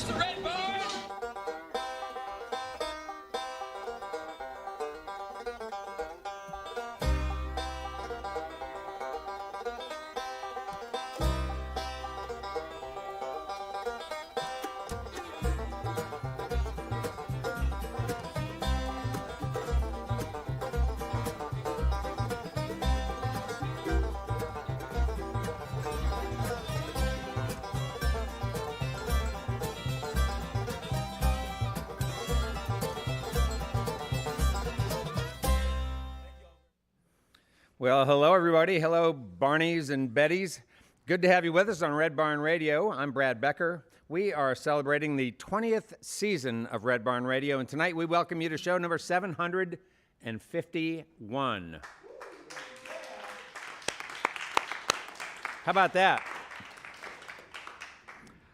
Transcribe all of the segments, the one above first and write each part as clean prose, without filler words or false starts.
the Red Barn. Well, hello, everybody. Hello, Barneys and Betties. Good to have you with us on Red Barn Radio. I'm Brad Becker. We are celebrating the 20th season of Red Barn Radio, and tonight we welcome you to show number 751. How about that?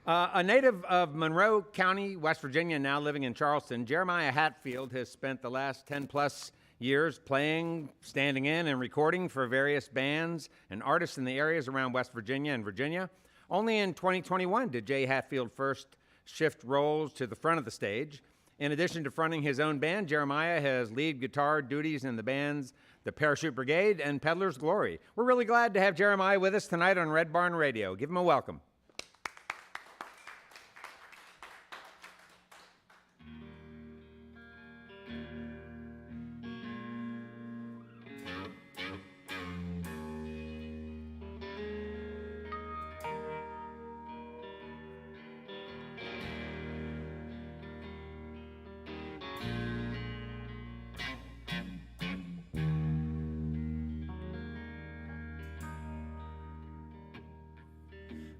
A native of Monroe County, West Virginia, now living in Charleston, Jeremiah Hatfield has spent the last 10-plus years playing, standing in, and recording for various bands and artists in the areas around West Virginia and Virginia. Only in 2021 did Jay Hatfield first shift roles to the front of the stage. In addition to fronting his own band, Jeremiah has lead guitar duties in the bands the Parachute Brigade and Peddler's Glory. We're really glad to have Jeremiah with us tonight on Red Barn Radio. Give him a welcome.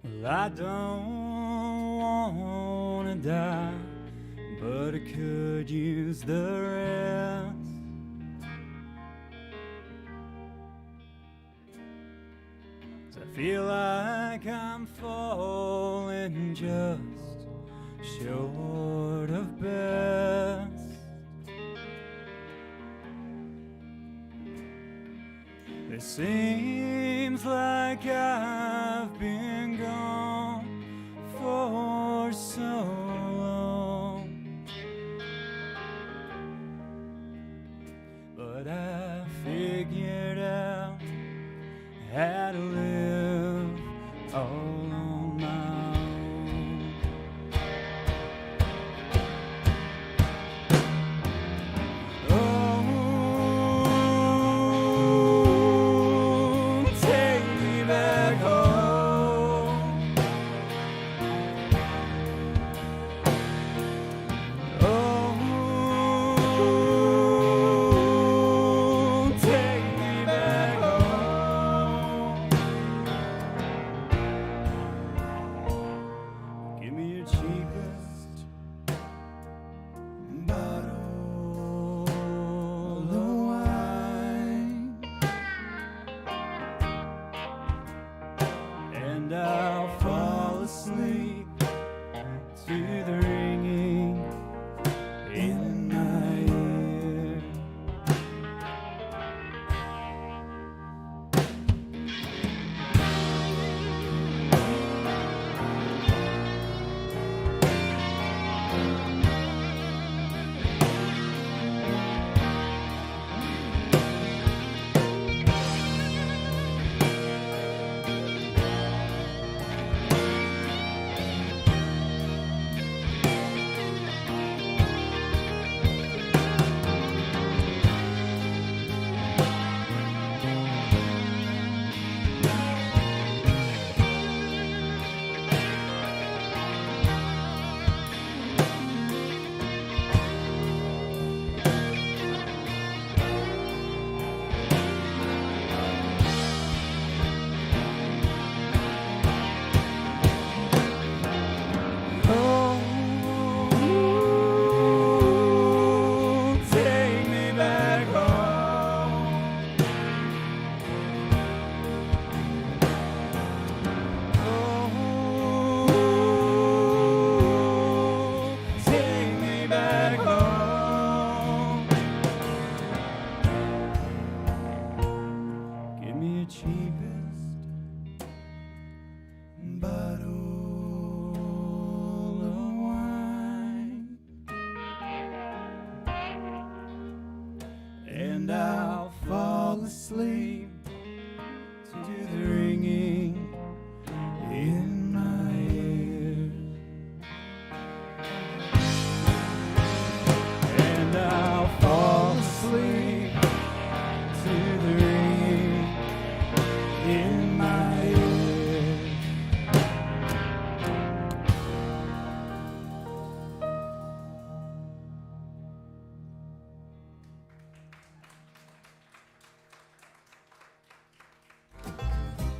Well, I don't wanna die, but I could use the rest. I feel like I'm falling just short of best. It seems like I've been gone for so long, but I figured out how to live all on my own. Oh, take me back home. Oh, take me back home. Give me your cheapest bottle of wine, and I'll fall asleep to the ringing in my ears.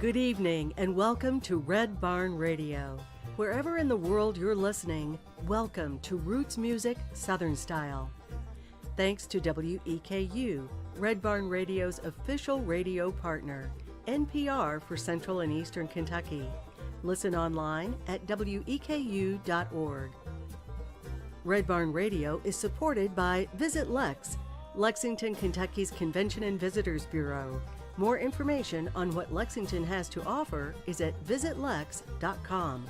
Good evening and welcome to Red Barn Radio. Wherever in the world you're listening, welcome to Roots Music Southern Style. Thanks to WEKU, Red Barn Radio's official radio partner, NPR for Central and Eastern Kentucky. Listen online at weku.org. Red Barn Radio is supported by Visit Lex, Lexington, Kentucky's Convention and Visitors Bureau. More information on what Lexington has to offer is at visitlex.com.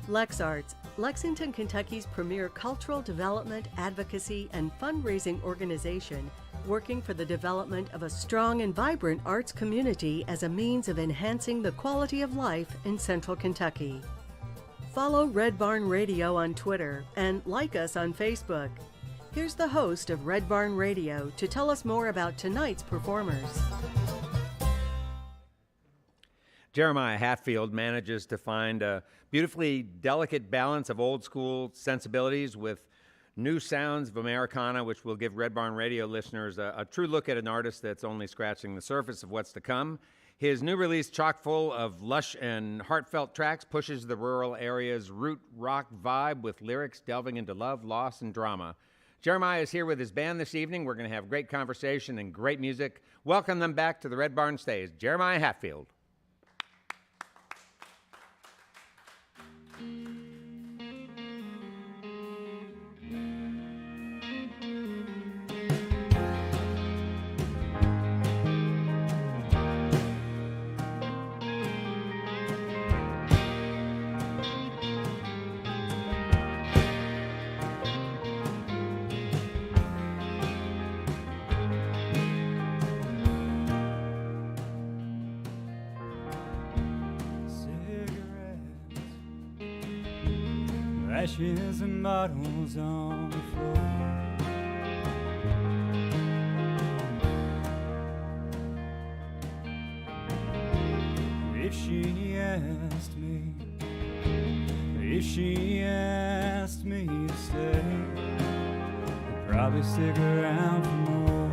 LexArts, Lexington, Kentucky's premier cultural development, advocacy, and fundraising organization, working for the development of a strong and vibrant arts community as a means of enhancing the quality of life in Central Kentucky. Follow Red Barn Radio on Twitter and like us on Facebook. Here's the host of Red Barn Radio to tell us more about tonight's performers. Jeremiah Hatfield manages to find a beautifully delicate balance of old school sensibilities with new sounds of Americana, which will give Red Barn Radio listeners a true look at an artist that's only scratching the surface of what's to come. His new release, chock full of lush and heartfelt tracks, pushes the rural area's root rock vibe with lyrics delving into love, loss, and drama. Jeremiah is here with his band this evening. We're going to have great conversation and great music. Welcome them back to the Red Barn stage. Jeremiah Hatfield. Ashes and bottles on the floor. If she asked me to stay, I'd probably stick around for more.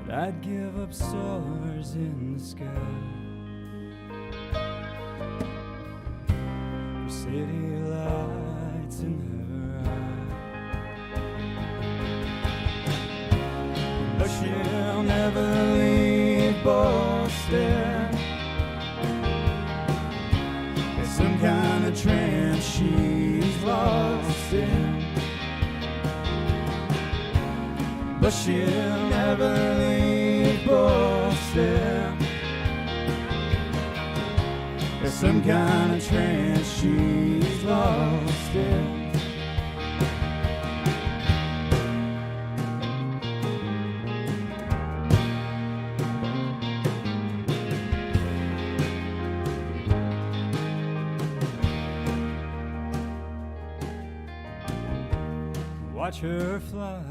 But I'd give up stars in the sky, city lights in her eyes. But she'll never leave Boston. It's some kind of trance she's lost in. But she'll never leave Boston. There's some kind of trance she's lost in. Watch her fly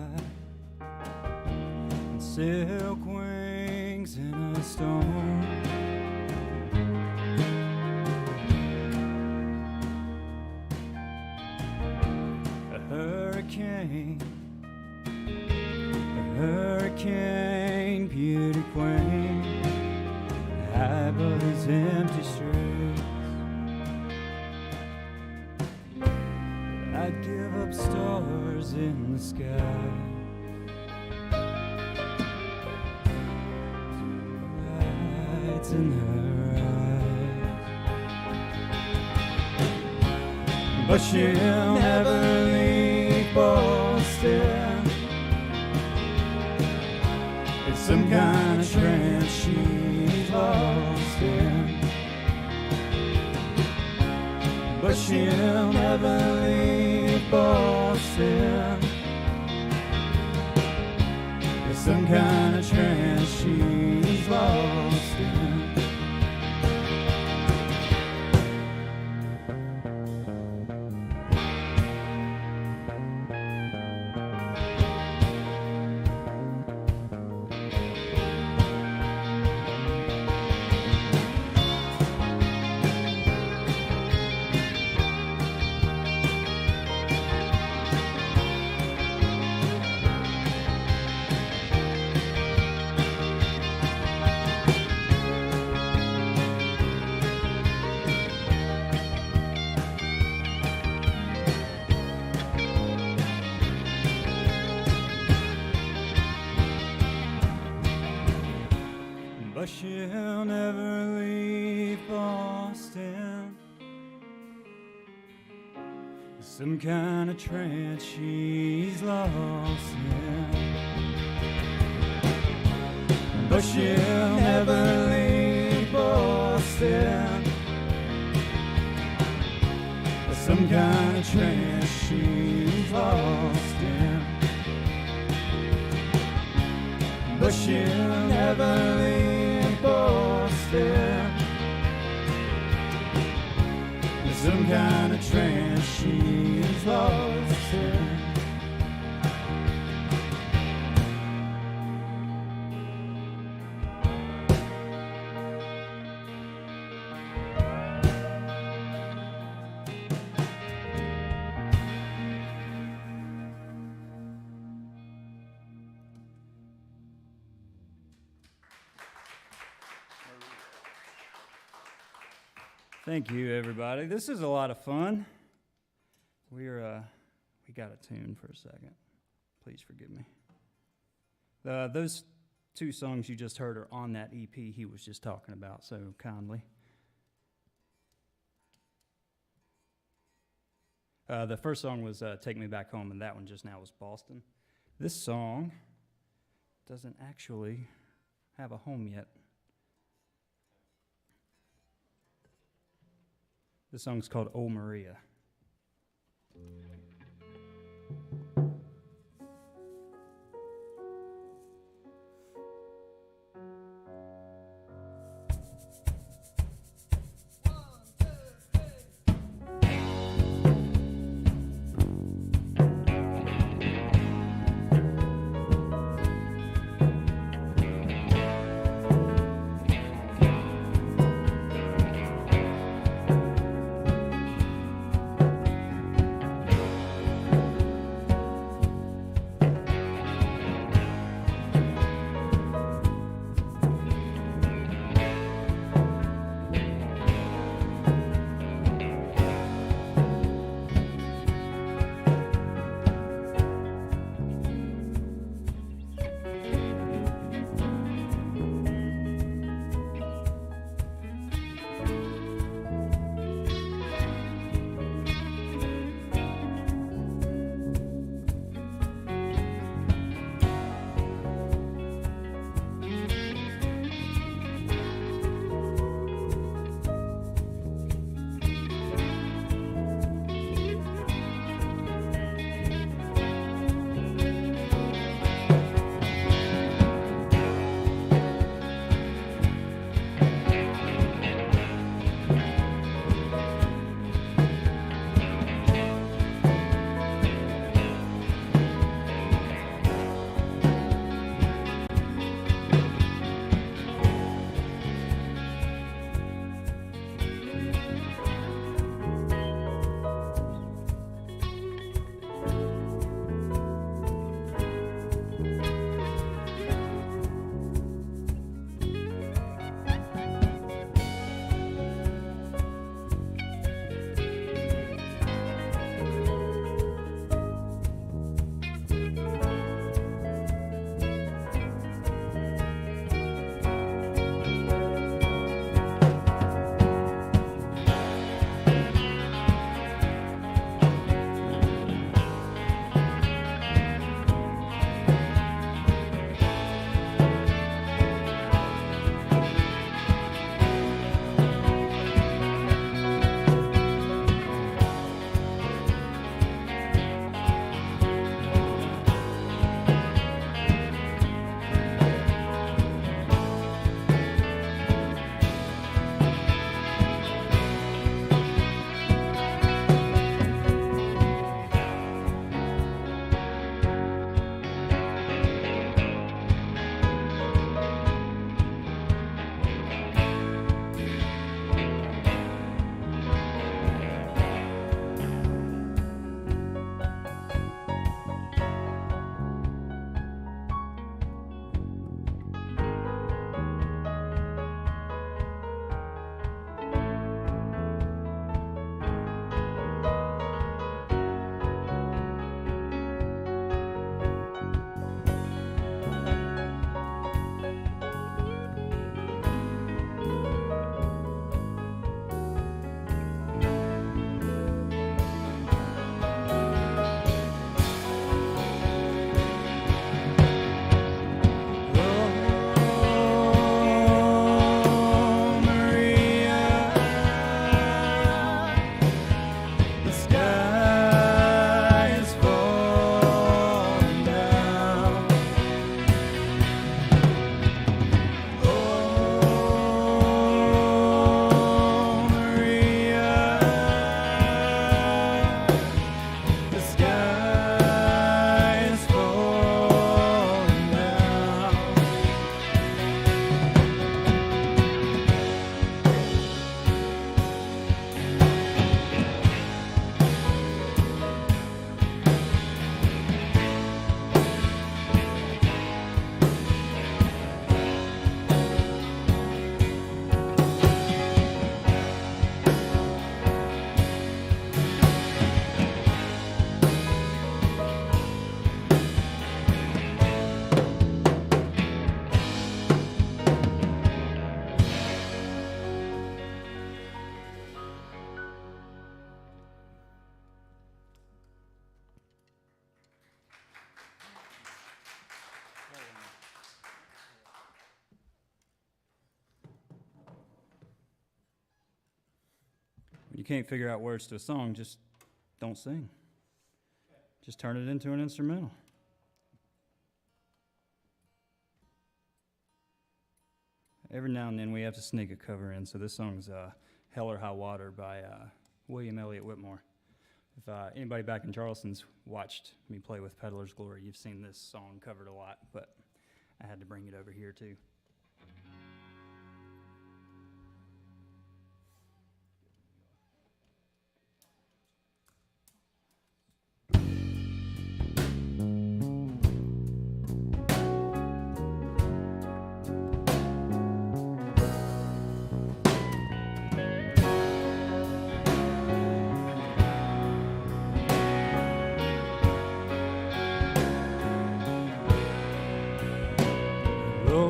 on silk wings in a storm. A hurricane, beauty queen, high above these empty streets. I'd give up stars in the sky, lights in her eyes. But she'll never leave Boston. It's some kind of trance she's lost in. But she'll never leave Boston. It's some kind of trance she's lost in. but she'll never leave Boston. Some kind of trance she's lost in, but she'll never leave Boston. Some kind of trance she's lost in, but she'll never leave Boston. Some kind of trance she's lost in. Thank you, everybody. This is a lot of fun. We got a tune for a second. Please forgive me. Those two songs you just heard are on that EP he was just talking about so kindly. The first song was Take Me Back Home, and that one just now was Boston. This song doesn't actually have a home yet. This song's called Oh Maria. can't figure out words to a song, just don't sing. Just turn it into an instrumental. Every now and then we have to sneak a cover in, so this song's Hell or High Water by William Elliott Whitmore. If anybody back in Charleston's watched me play with Peddler's Glory, you've seen this song covered a lot, but I had to bring it over here too.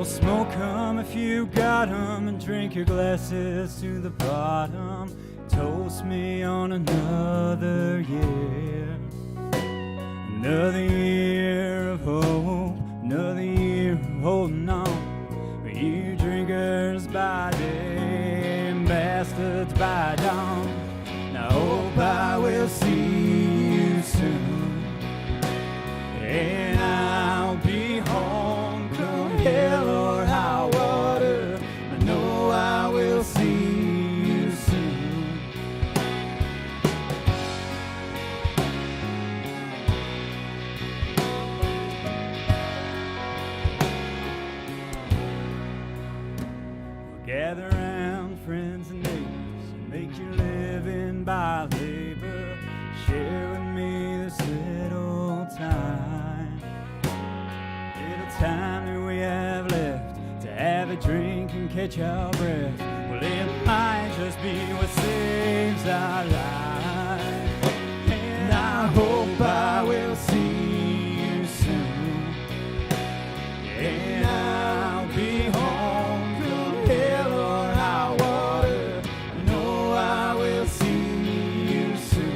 Smoke 'em if you got 'em, and drink your glasses to the bottom. Toast me on another year. Another year of hope, another year of holding on. You drinkers by day and bastards by dawn. Now I hope I will see you soon, and I'll be home come hell or high water. I know I will see you soon. We'll gather round friends and neighbors and make your living by labor. Share with me this little time that we have left to have a drink and catch our breath. Well, it might just be what saves our lives, and I hope I will see you soon, and I'll be home come hell or high water. I know I will see you soon.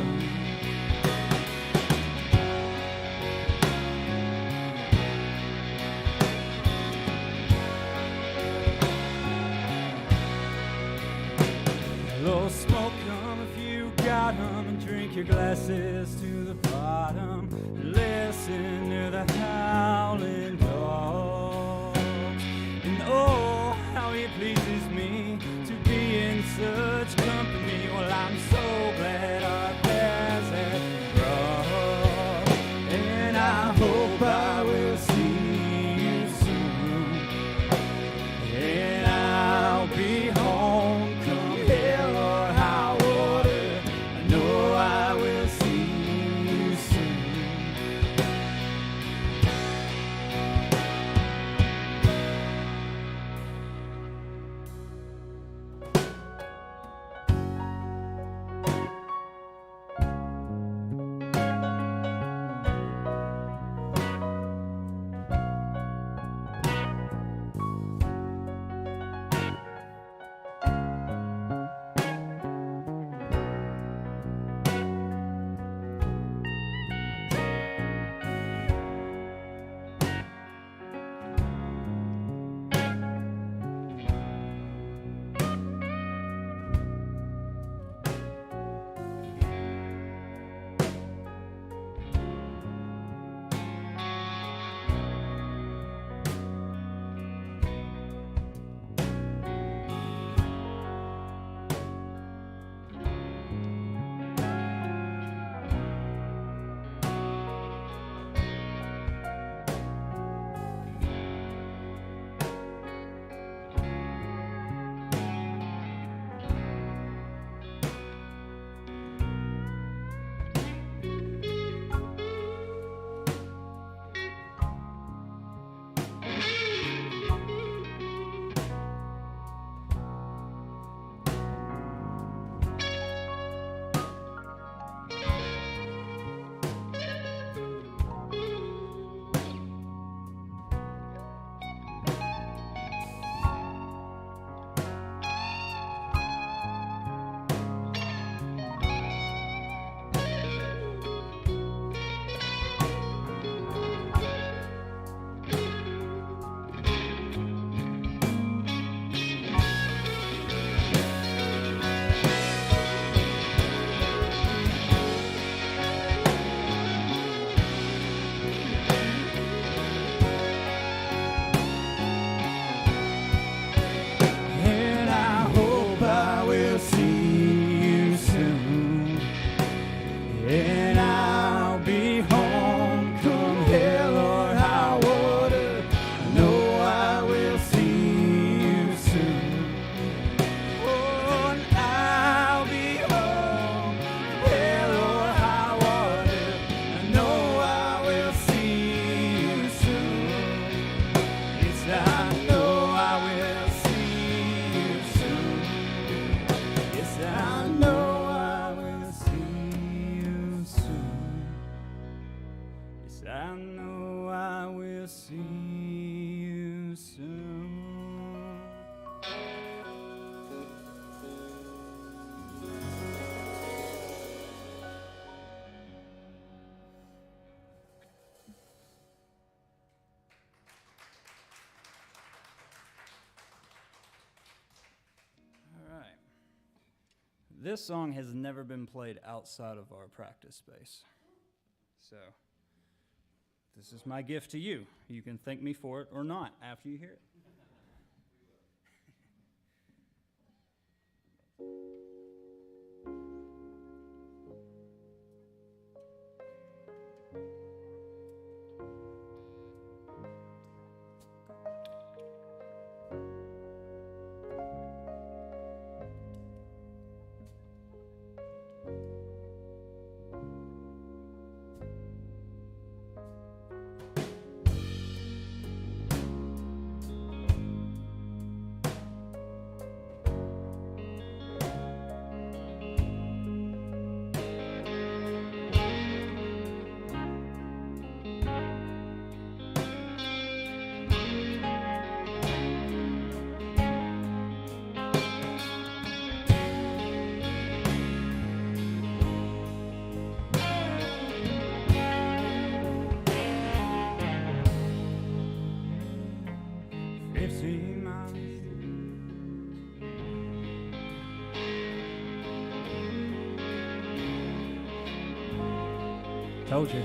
Little smoke 'em if you got 'em, and drink your glasses to the bottom. Listen to the howling dogs, and oh, how it pleases me to be in such company. Well, I'm so glad our paths have crossed, and I hope I will see you soon, and I'll be home. Hell or high water, I know I will see you 'cause I know I will see you soon. This song has never been played outside of our practice space. So, this is my gift to you. You can thank me for it or not after you hear it. 15 miles. Told you.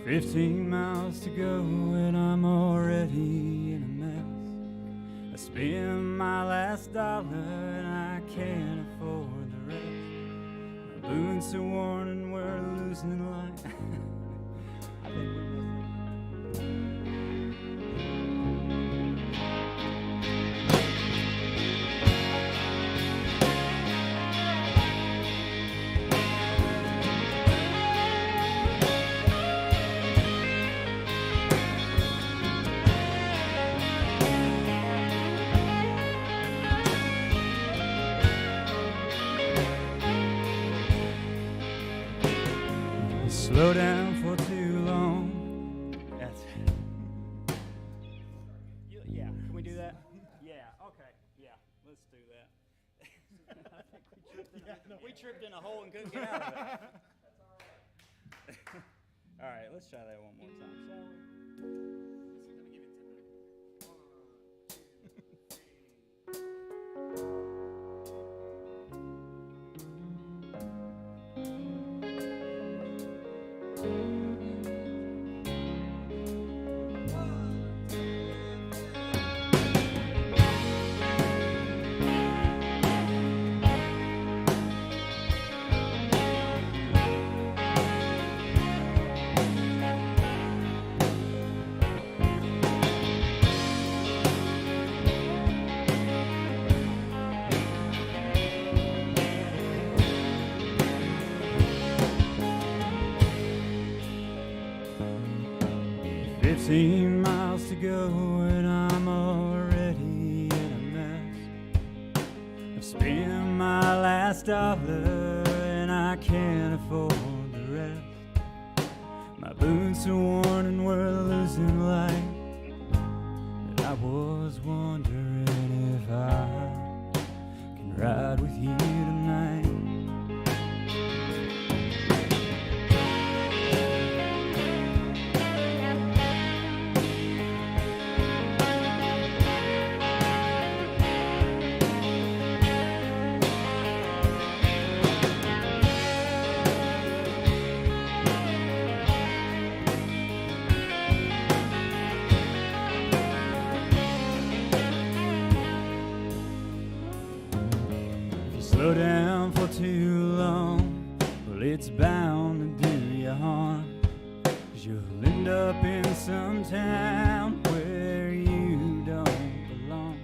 15 miles to go and I'm already in a mess. I spent my last dollar and I can't afford the rest. My boots are worn and we're losing light. I think we're missing. 'Slow down for too long. That's yeah, can we do that? Yeah, okay, yeah, let's do that. I think we tripped in a hole and couldn't get out of it. That's all right. All right, let's try that one more time, shall we? Let me give it 10 minutes. 15 miles to go and I'm already in a mess. I've spent my last dollar and I can't afford the rest. My boots are worn and we're losing light. And I was wondering if I can ride with you tonight. 'Slow down for too long, well it's bound to do you harm. 'Cause you'll end up in some town where you don't belong.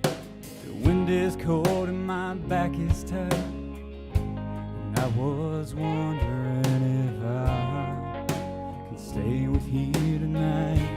The wind wind is cold and my back is tired, and I was wondering if I can stay with you tonight.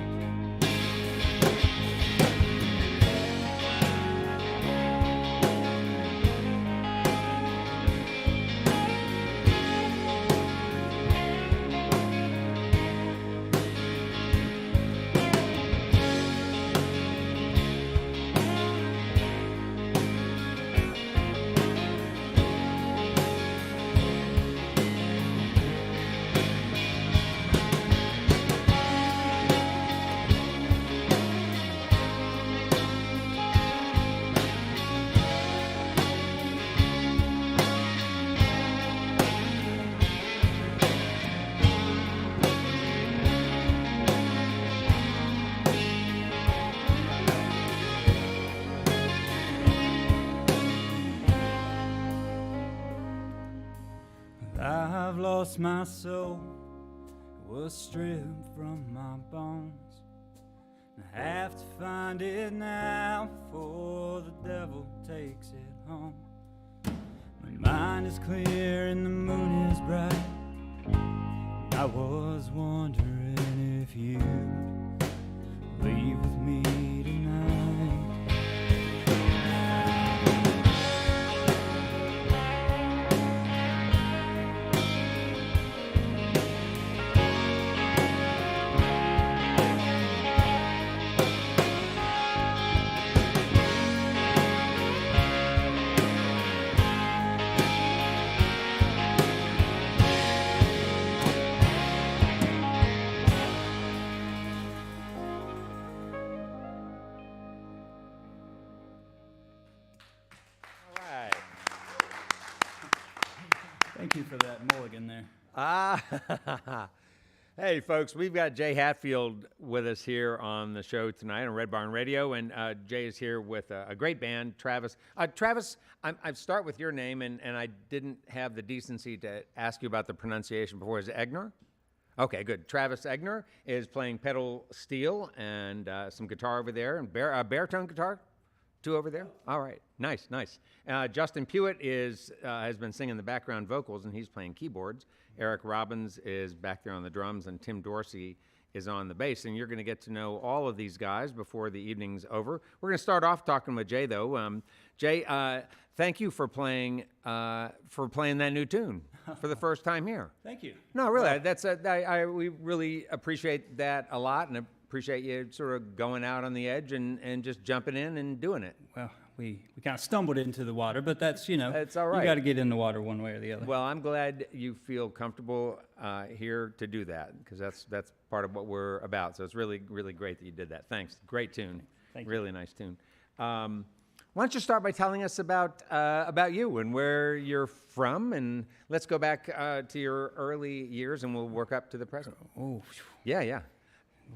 I've lost my soul, was stripped from my bones. I have to find it now before the devil takes it home. My mind is clear and the moon is bright. I was wondering if you'd leave with me tonight. Thank you for that mulligan there. Hey, folks, we've got Jay Hatfield with us here on the show tonight on Red Barn Radio, and Jay is here with a great band, Travis. Travis, I start with your name, and I didn't have the decency to ask you about the pronunciation before. Is it Egner? Okay, good. Travis Egner is playing pedal steel and some guitar over there, and baritone guitar? Two over there? All right. Nice, nice. Justin Pewitt has been singing the background vocals, and he's playing keyboards. Eric Robbins is back there on the drums, and Tim Dorsey is on the bass. And you're going to get to know all of these guys before the evening's over. We're going to start off talking with Jay, though. Jay, thank you for playing that new tune for the first time here. Thank you. No, really, we really appreciate that a lot, and appreciate you sort of going out on the edge and just jumping in and doing it. Well, we kind of stumbled into the water, but that's, That's all right. You got to get in the water one way or the other. Well, I'm glad you feel comfortable here to do that, because that's part of what we're about. So it's really, really great that you did that. Thanks. Great tune. Thank you. Really nice tune. Why don't you start by telling us about you and where you're from, and let's go back to your early years, and we'll work up to the present. Oh, Yeah.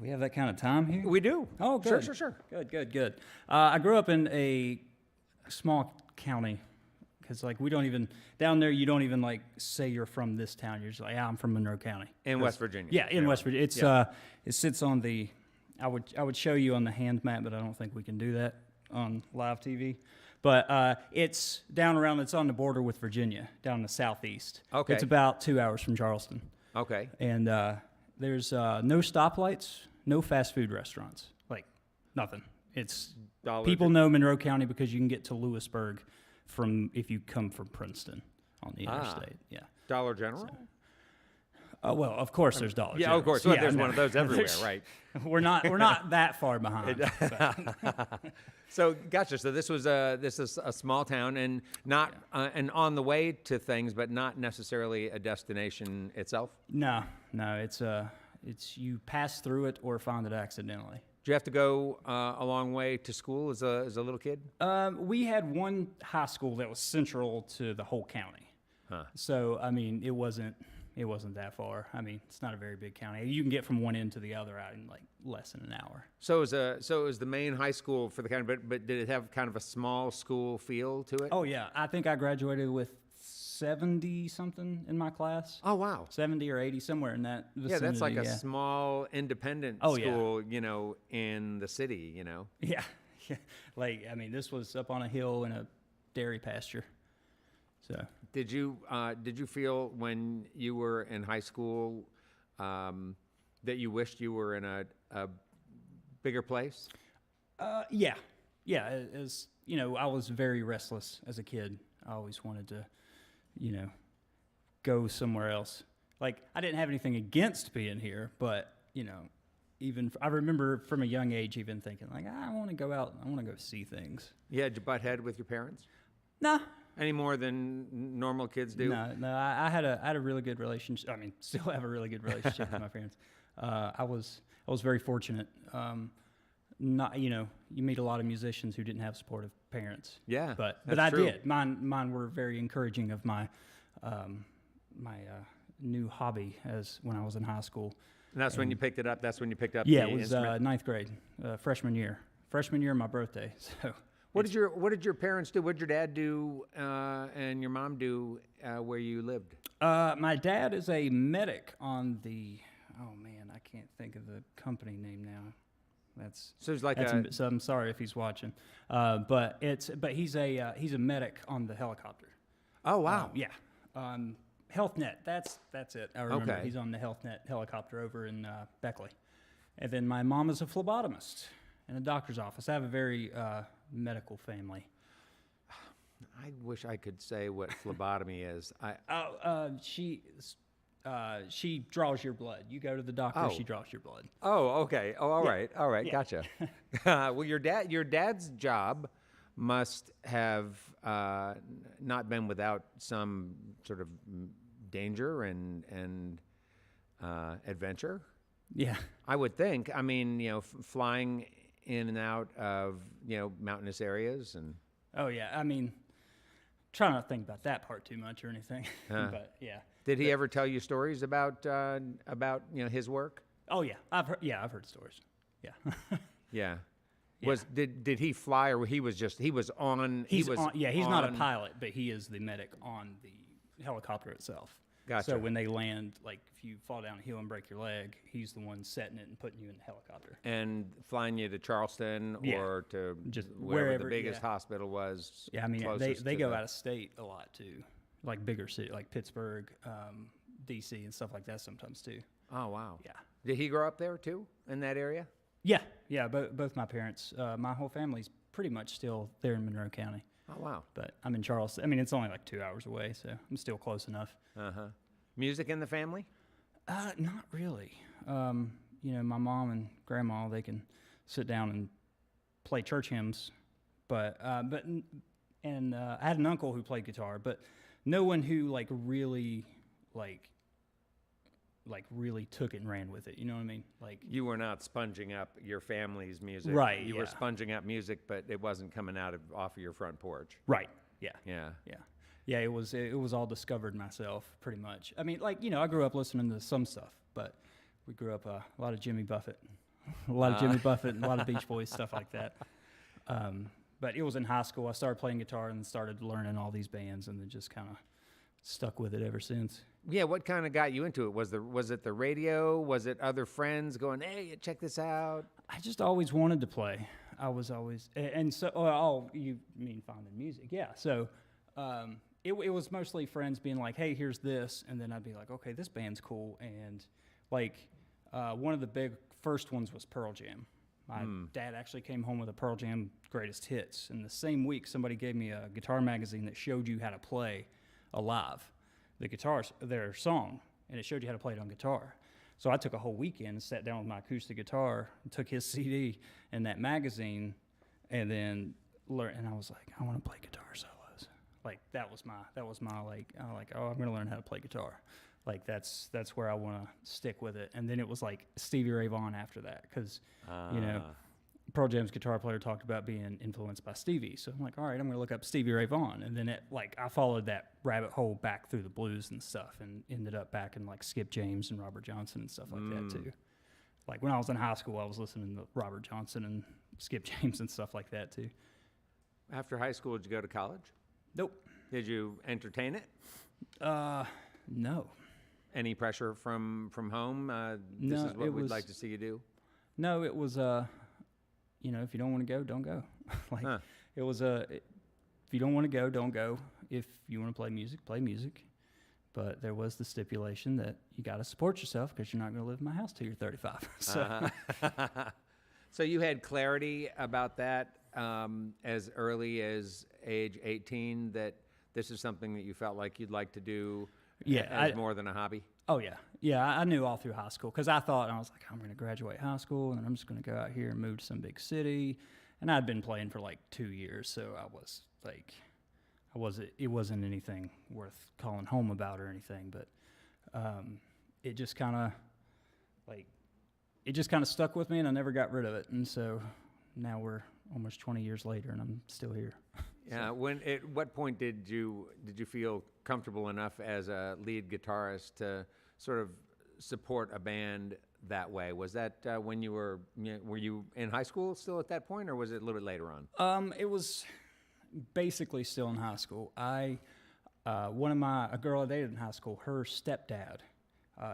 we have that kind of time here? We do. Oh, good. Sure. Good. I grew up in a small county, because we don't even, down there you don't even say you're from this town. You're just like, yeah, I'm from Monroe County. In West Virginia. Yeah, in West Virginia. It's it sits on the, I would show you on the hand map, but I don't think we can do that on live TV. But it's down around, it's on the border with Virginia, down in the southeast. Okay. It's about 2 hours from Charleston. Okay. And there's no stoplights, no fast food restaurants, nothing. It's people know Monroe County because you can get to Lewisburg if you come from Princeton on the interstate. Yeah. Dollar General? Well, of course there's Dollar Yeah, General. of course. Well, there's one of those everywhere, right? We're not that far behind. So, gotcha. So this is a small town, and not and on the way to things, but not necessarily a destination itself. No. It's you pass through it or find it accidentally. Did you have to go a long way to school as a little kid? We had one high school that was central to the whole county. Huh. So it wasn't that far. It's not a very big county. You can get from one end to the other out in less than an hour. So it was the main high school for the county, but did it have kind of a small school feel to it? Oh yeah, I think I graduated with 70 something in my class. Oh wow, 70 or 80, somewhere in that vicinity. Yeah, that's like a small independent school, in the city, Yeah. Like, I mean, this was up on a hill in a dairy pasture. So Did you feel when you were in high school that you wished you were in a bigger place? yeah. As you know, I was very restless as a kid. I always wanted to, go somewhere else. Like, I didn't have anything against being here, but I remember from a young age even thinking like, I want to go out. I want to go see things. You had to butt head with your parents? Nah. Any more than normal kids do? No. I had a really good relationship. I mean, still have a really good relationship with my parents. I was very fortunate. You meet a lot of musicians who didn't have supportive parents. Yeah, but that's I true. did. Mine were very encouraging of my new hobby as when I was in high school. And that's when you picked it up. That's when you picked up. Yeah, the it was instrument? ninth grade, freshman year. Freshman year, my birthday. So. What did your parents do? What did your dad do and your mom do where you lived? My dad is a medic on the. Oh man, I can't think of the company name now. So it's like So I'm sorry if he's watching, but he's a medic on the helicopter. Oh wow. Yeah. HealthNet. That's it. I remember. Okay. He's on the HealthNet helicopter over in Beckley, and then my mom is a phlebotomist in a doctor's office. I have a very medical family. I wish I could say what phlebotomy is. She draws your blood. You go to the doctor. Oh. She draws your blood. Oh, okay. Oh, all right. All right. Yeah. Gotcha. Well, your dad's job must have not been without some sort of danger and adventure. Yeah. I would think. I mean, flying in and out of mountainous areas and. Oh yeah. I mean, try not to think about that part too much or anything. But yeah. Did he ever tell you stories about his work? Oh yeah. I've heard stories. Yeah. Yeah. Yeah. Did he fly or he was on? He's not a pilot, but he is the medic on the helicopter itself. Gotcha. So when they land, like if you fall down a hill and break your leg, he's the one setting it and putting you in the helicopter. And flying you to Charleston Yeah. or to Just wherever the wherever, biggest yeah. hospital was. Yeah, I mean closest they to go the- out of state a lot too, like bigger city, like Pittsburgh, D.C. and stuff like that sometimes too. Oh wow. Yeah. Did he grow up there too in that area? Yeah. Both my parents, my whole family's pretty much still there in Monroe County. Oh wow. But I'm in Charleston. I mean, it's only like 2 hours away, so I'm still close enough. Music in the family? Not really. My mom and grandma, they can sit down and play church hymns, but I had an uncle who played guitar, but no one who really took it and ran with it. You know what I mean? Like You were not sponging up your family's music. Right, You were yeah. sponging up music, but it wasn't coming off of your front porch. right. Yeah. Yeah. Yeah, it was all discovered myself, pretty much. I mean, I grew up listening to some stuff, but we grew up a lot of Jimmy Buffett, and a lot of Beach Boys, stuff like that. But it was in high school. I started playing guitar and started learning all these bands, and then just kind of stuck with it ever since. Yeah, what kind of got you into it? Was it the radio? Was it other friends going, "Hey, check this out"? I just always wanted to play. I was always, and so, oh, you mean finding music? Yeah. So, it was mostly friends being like, "Hey, here's this," and then I'd be like, "Okay, this band's cool." And one of the big first ones was Pearl Jam. My dad actually came home with a Pearl Jam greatest hits, and the same week somebody gave me a guitar magazine that showed you how to play live, their song, and it showed you how to play it on guitar. So I took a whole weekend and sat down with my acoustic guitar and took his CD and that magazine, and then learned. And I was like, I want to play guitar solos. Like that was my I'm gonna learn how to play guitar. Like that's where I want to stick with it. And then it was like Stevie Ray Vaughan after that, because Pearl Jam's guitar player talked about being influenced by Stevie. So I'm like, all right, I'm going to look up Stevie Ray Vaughan. And then I followed that rabbit hole back through the blues and stuff, and ended up back in like Skip James and Robert Johnson and stuff like that too. Like when I was in high school, I was listening to Robert Johnson and Skip James and stuff like that too. After high school, did you go to college? Nope. Did you entertain it? No. Any pressure from home? This No, is what it we'd was- like to see you do? No, it was, if you don't want to go, don't go. Like, Huh. it was if you don't want to go, don't go. If you want to play music, play music. But there was the stipulation that you got to support yourself because you're not going to live in my house till you're 35. So, So you had clarity about that as early as age 18, that this is something that you felt like you'd like to do as more than a hobby? Oh, yeah. Yeah, I knew all through high school because I thought, I was like, I'm going to graduate high school and I'm just going to go out here and move to some big city. And I'd been playing for like 2 years, so I was like, it wasn't anything worth calling home about or anything, but it just kind of stuck with me and I never got rid of it. And so now we're almost 20 years later and I'm still here. Yeah. At what point did you feel comfortable enough as a lead guitarist to sort of support a band that way? Was that when were you in high school still at that point, or was it a little bit later on? It was basically still in high school. A girl I dated in high school, her stepdad,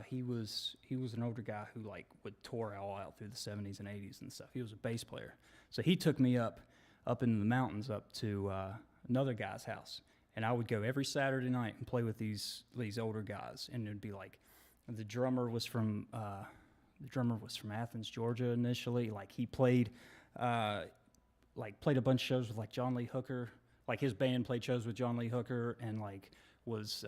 he was an older guy who like would tour all out through the 70s and 80s and stuff. He was a bass player. So he took me up into the mountains up to another guy's house. And I would go every Saturday night and play with these older guys. And it'd be like, the drummer was from Athens, Georgia initially. Like he played a bunch of shows with like John Lee Hooker. Like his band played shows with John Lee Hooker and like was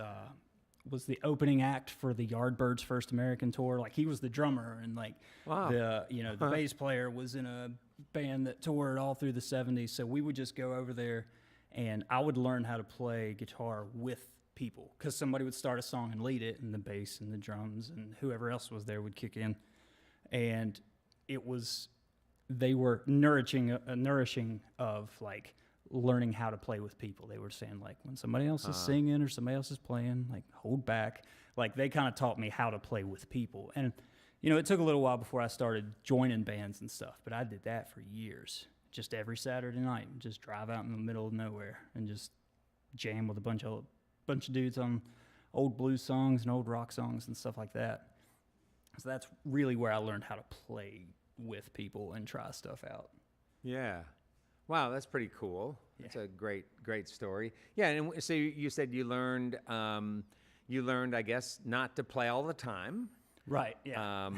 the opening act for the Yardbirds' first American tour. Like he was the drummer and like Wow. the bass player was in a band that toured all through the 70s. So we would just go over there and I would learn how to play guitar with people because somebody would start a song and lead it and the bass and the drums and whoever else was there would kick in. And they were nourishing of like learning how to play with people. They were saying like when somebody else is singing or somebody else is playing, like hold back. Like they kind of taught me how to play with people. And it took a little while before I started joining bands and stuff, but I did that for years. Just every Saturday night, just drive out in the middle of nowhere and just jam with a bunch of dudes on old blues songs and old rock songs and stuff like that. So that's really where I learned how to play with people and try stuff out. Yeah. Wow, that's pretty cool. It's a great story. Yeah, and so you said you learned, I guess, not to play all the time. Right. Yeah.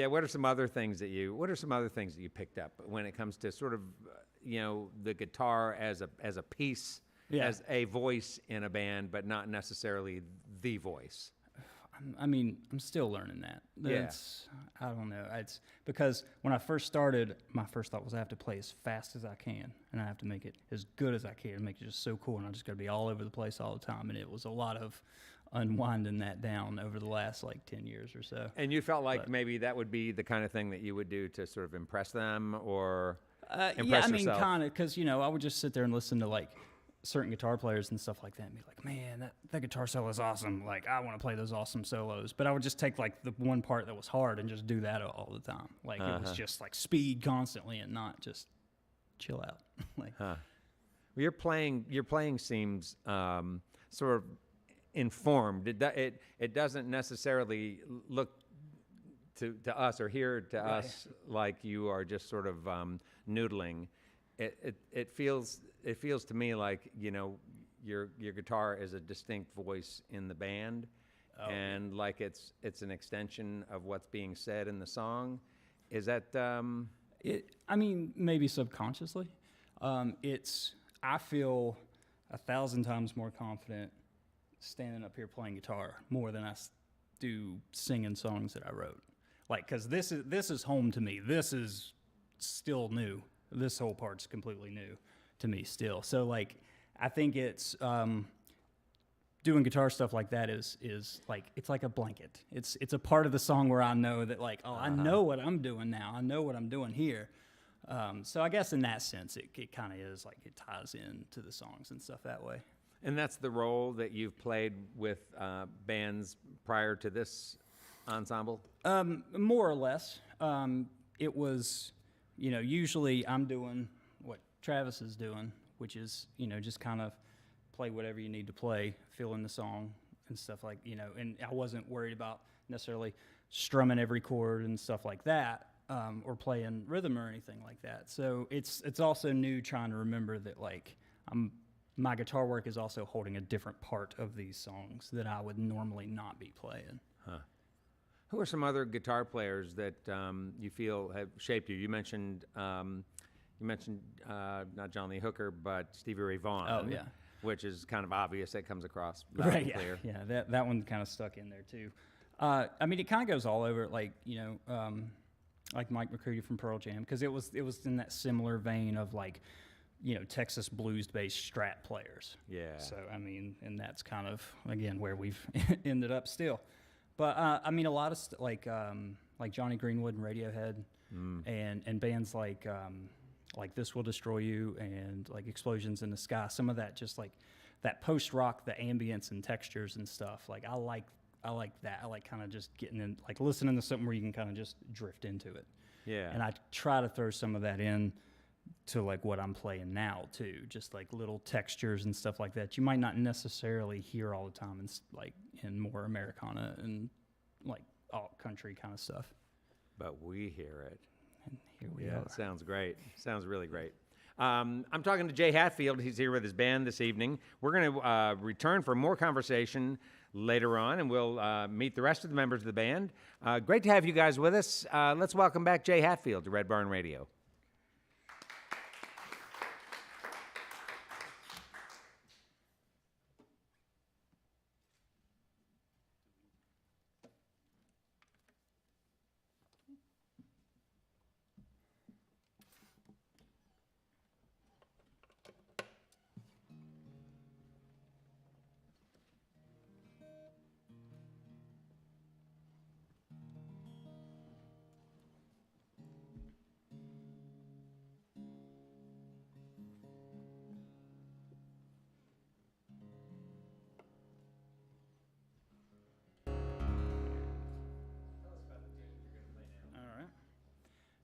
What are some other things that you picked up when it comes to sort of, the guitar as a piece, as a voice in a band, but not necessarily the voice? I'm still learning that. I don't know. It's because when I first started, my first thought was I have to play as fast as I can, and I have to make it as good as I can, make it just so cool, and I just got to be all over the place all the time. And it was a lot of unwinding that down over the last like 10 years or so. And you felt like maybe that would be the kind of thing that you would do to sort of impress them or impress yourself? Kind of, because I would just sit there and listen to like certain guitar players and stuff like that and be like, man, that guitar solo is awesome. Like, I want to play those awesome solos. But I would just take like the one part that was hard and just do that all the time. Like, it was just like speed constantly and not just chill out. Like, well, your playing seems sort of informed. It doesn't necessarily look to us or hear to us like you are just sort of noodling. It feels to me like your guitar is a distinct voice in the band, and like it's an extension of what's being said in the song. Is that? Maybe subconsciously. I feel 1,000 times more confident standing up here playing guitar more than I do singing songs that I wrote. Like, because this is home to me. This is still new. This whole part's completely new to me still. So like, I think it's doing guitar stuff like that is like, it's like a blanket. It's a part of the song where I know that like, I know what I'm doing now. I know what I'm doing here. So I guess in that sense, it kind of is like it ties into the songs and stuff that way. And that's the role that you've played with bands prior to this ensemble? More or less. It was, usually I'm doing what Travis is doing, which is, just kind of play whatever you need to play, fill in the song and stuff like, and I wasn't worried about necessarily strumming every chord and stuff like that. or playing rhythm or anything like that. So it's also new trying to remember that like my guitar work is also holding a different part of these songs that I would normally not be playing. Huh. Who are some other guitar players that you feel have shaped you? You mentioned not John Lee Hooker, but Stevie Ray Vaughan. Oh, yeah. Which is kind of obvious. That comes across loud and clear. Yeah, that one kind of stuck in there too. I mean, it kind of goes all over, like, like Mike McCready from Pearl Jam, because it was in that similar vein of like, Texas blues-based Strat players. Yeah. So I mean, and that's kind of again where we've ended up still. But I mean, a lot of like Johnny Greenwood and Radiohead, and bands like This Will Destroy You and like Explosions in the Sky. Some of that just like that post-rock, the ambience and textures and stuff. Like I like that. I like kind of just getting in, like listening to something where you can kind of just drift into it. Yeah. And I try to throw some of that in to like what I'm playing now too, just like little textures and stuff like that you might not necessarily hear all the time in more Americana and like alt country kind of stuff. But we hear it. And here we are. It sounds great. Sounds really great. I'm talking to Jay Hatfield. He's here with his band this evening. We're going to return for more conversation later on, and we'll meet the rest of the members of the band. Great to have you guys with us. Let's welcome back Jay Hatfield to Red Barn Radio.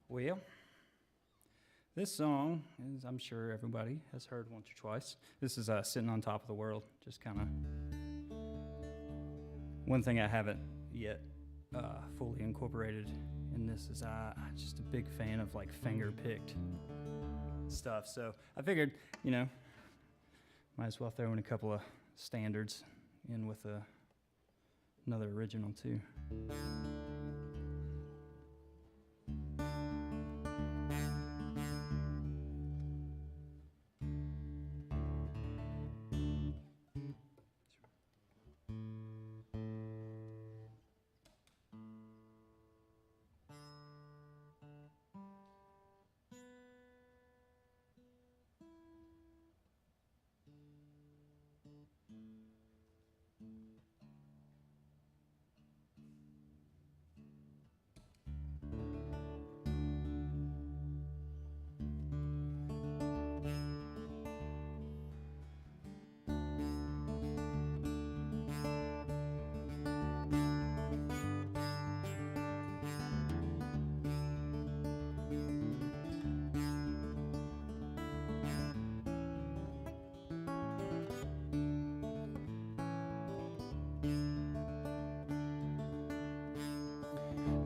Well, this song is, I'm sure everybody has heard once or twice. This is Sitting on Top of the World. Just kind of one thing I haven't yet fully incorporated in this is I'm just a big fan of like finger-picked stuff. So I figured, might as well throw in a couple of standards in with another original too.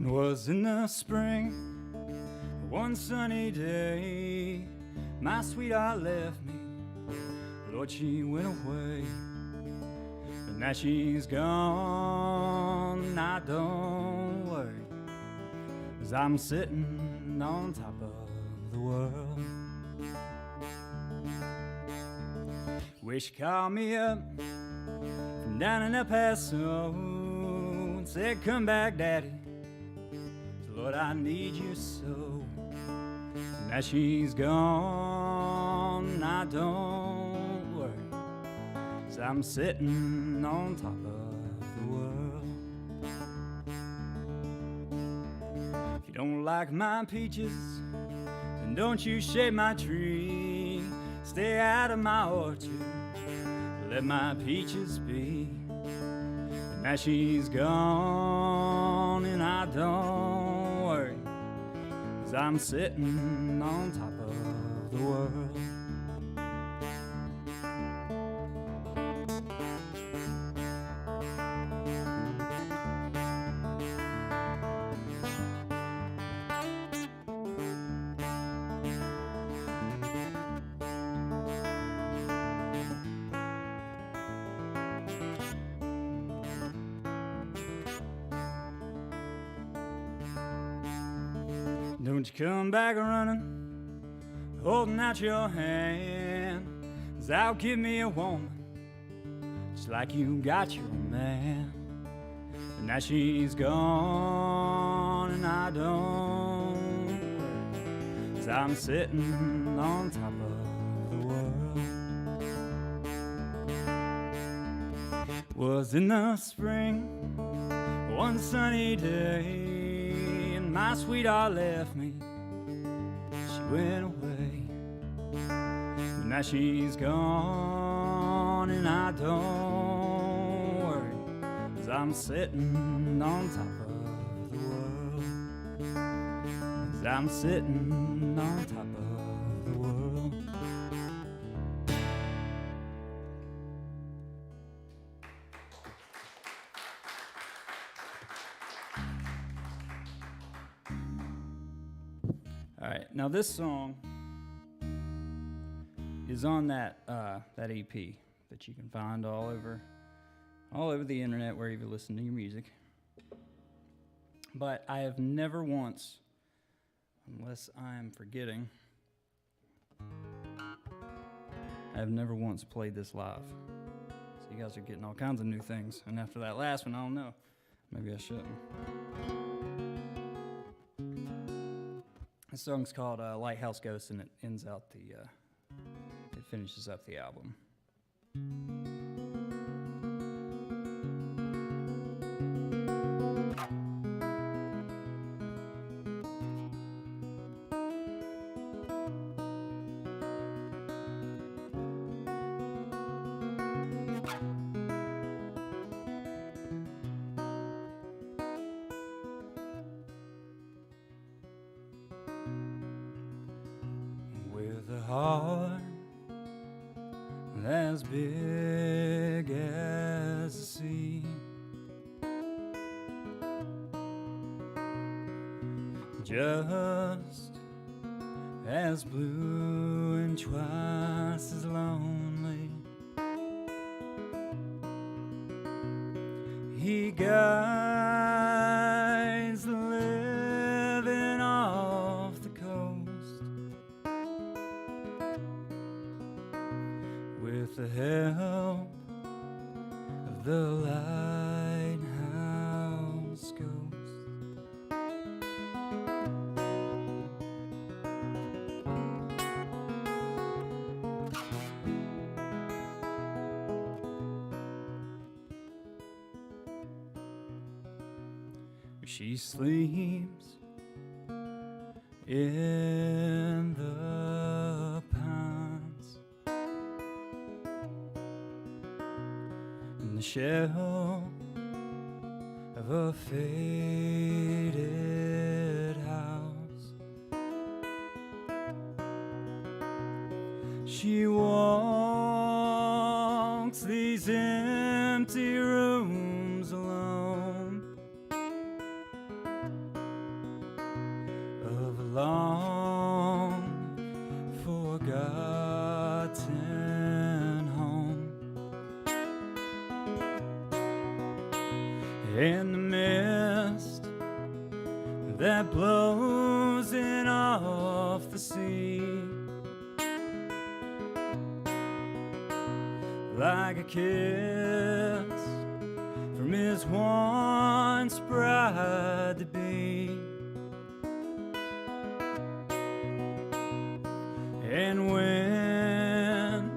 It was in the spring, one sunny day, my sweetheart left me, Lord, she went away, but now she's gone, I don't worry, 'cause I'm sitting on top of the world. Wish she called me up from down in El Paso and said, come back, Daddy. Lord, I need you so. Now she's gone, I don't worry, 'cause I'm sitting on top of the world. If you don't like my peaches, then don't you shade my tree. Stay out of my orchard, let my peaches be. But now she's gone and I don't worry, 'cause I'm sitting on top of the world. Won't you come back running, holding out your hand? 'Cause I'll give me a woman just like you got your man. But now she's gone and I don't, 'cause I'm sitting on top of the world. Was in the spring, one sunny day, and my sweetheart left me. She went away, but now she's gone and I don't worry, 'cause I'm sitting on top of the world. 'Cause I'm sitting on top of the world. All right, now this song is on that EP that you can find all over the internet where you listen to your music. But I have never once, unless I'm forgetting, I have never once played this live. So you guys are getting all kinds of new things. And after that last one, I don't know. Maybe I shouldn't. This song's called Lighthouse Ghost, and it ends out it finishes up the album. With a heart as big as the sea, just as blue and twice as lonely. He guides the living off the coast with the help of the lighthouse ghost. She sleeps in the pines, in the shell of a faded house. She walks these empty rooms alone, of a long forgotten home. And the mist that blows in off the sea, like a kiss from his once bride-to-be. And when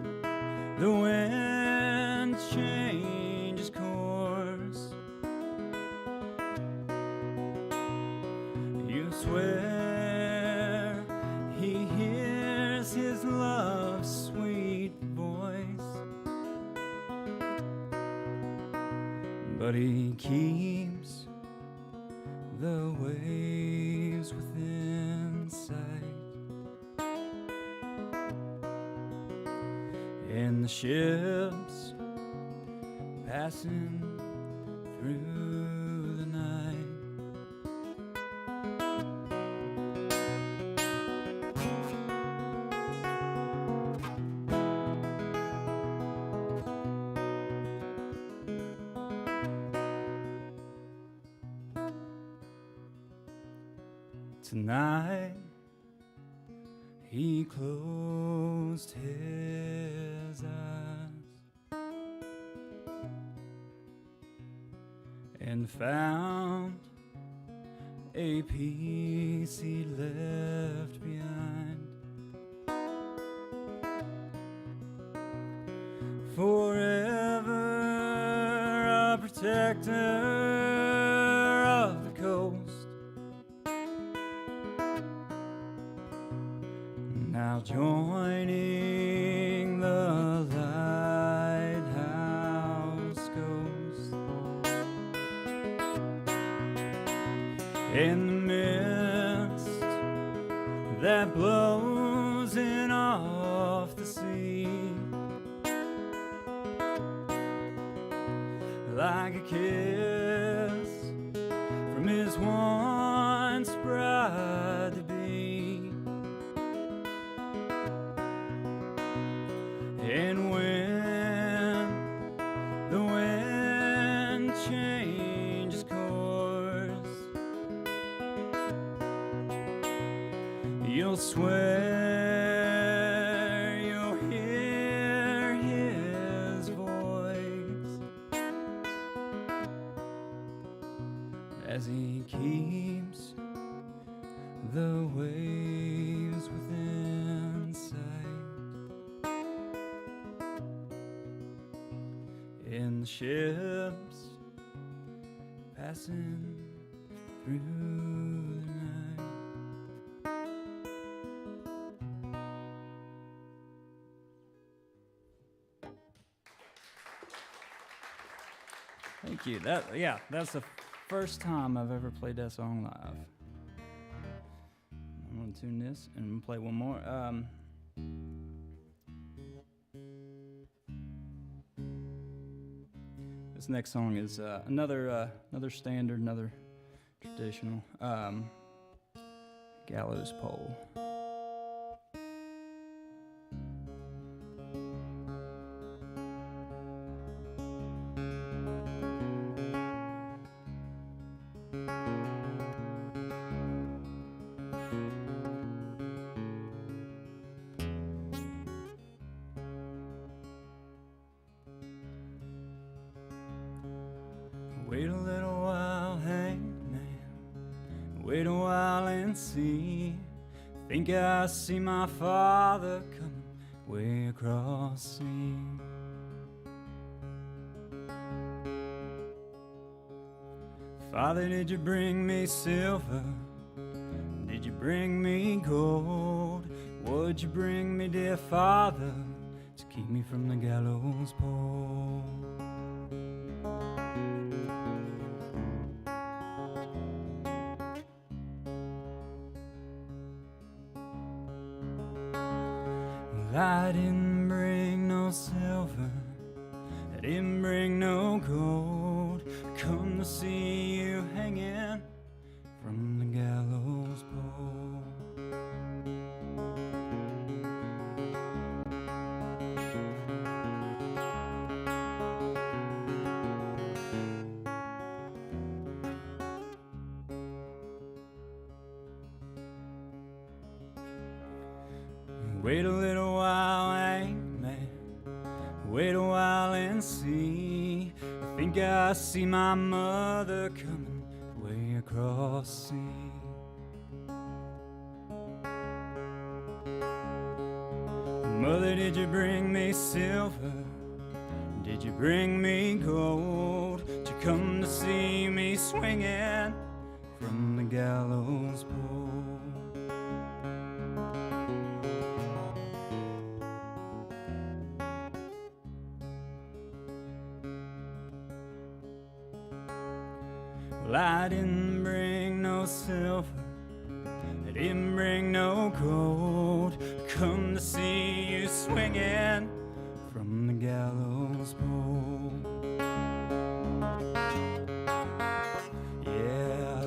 the wind changes course, you swear he hears his love's sweet voice, but he keeps the waves within sight. And the ships passing through the night. tonight he closed his eyes and found a peace he left behind. Forever a protector of the coast, now joining the lighthouse ghost. In the mist that blows in off the sea, like a kiss from his once bride to be. And when the wind changes course, you'll swear you'll hear his voice as he keeps the waves within sight. In the ships passing through the night. Thank you. That's the first time I've ever played that song live. I'm gonna tune this and I'm gonna play one more. This next song is another standard, another traditional gallows pole. Wait a little while, hangman, wait a while and see. Think I see my father coming way across the sea. Father, did you bring me silver? Did you bring me gold? Would you bring me, dear Father, to keep me from the gallows pole? I didn't bring no silver, I didn't bring no gold. Come to see you hanging from the gallows pole. Wait a little while, hangman, wait a while and see. I think I see my mother coming way across the sea. Mother, did you bring me silver? Did you bring me gold? Did you come to see me swinging from the gallows pole? Well, I didn't bring no silver, I didn't bring no gold. Come to see you swinging from the gallows pole. Yeah,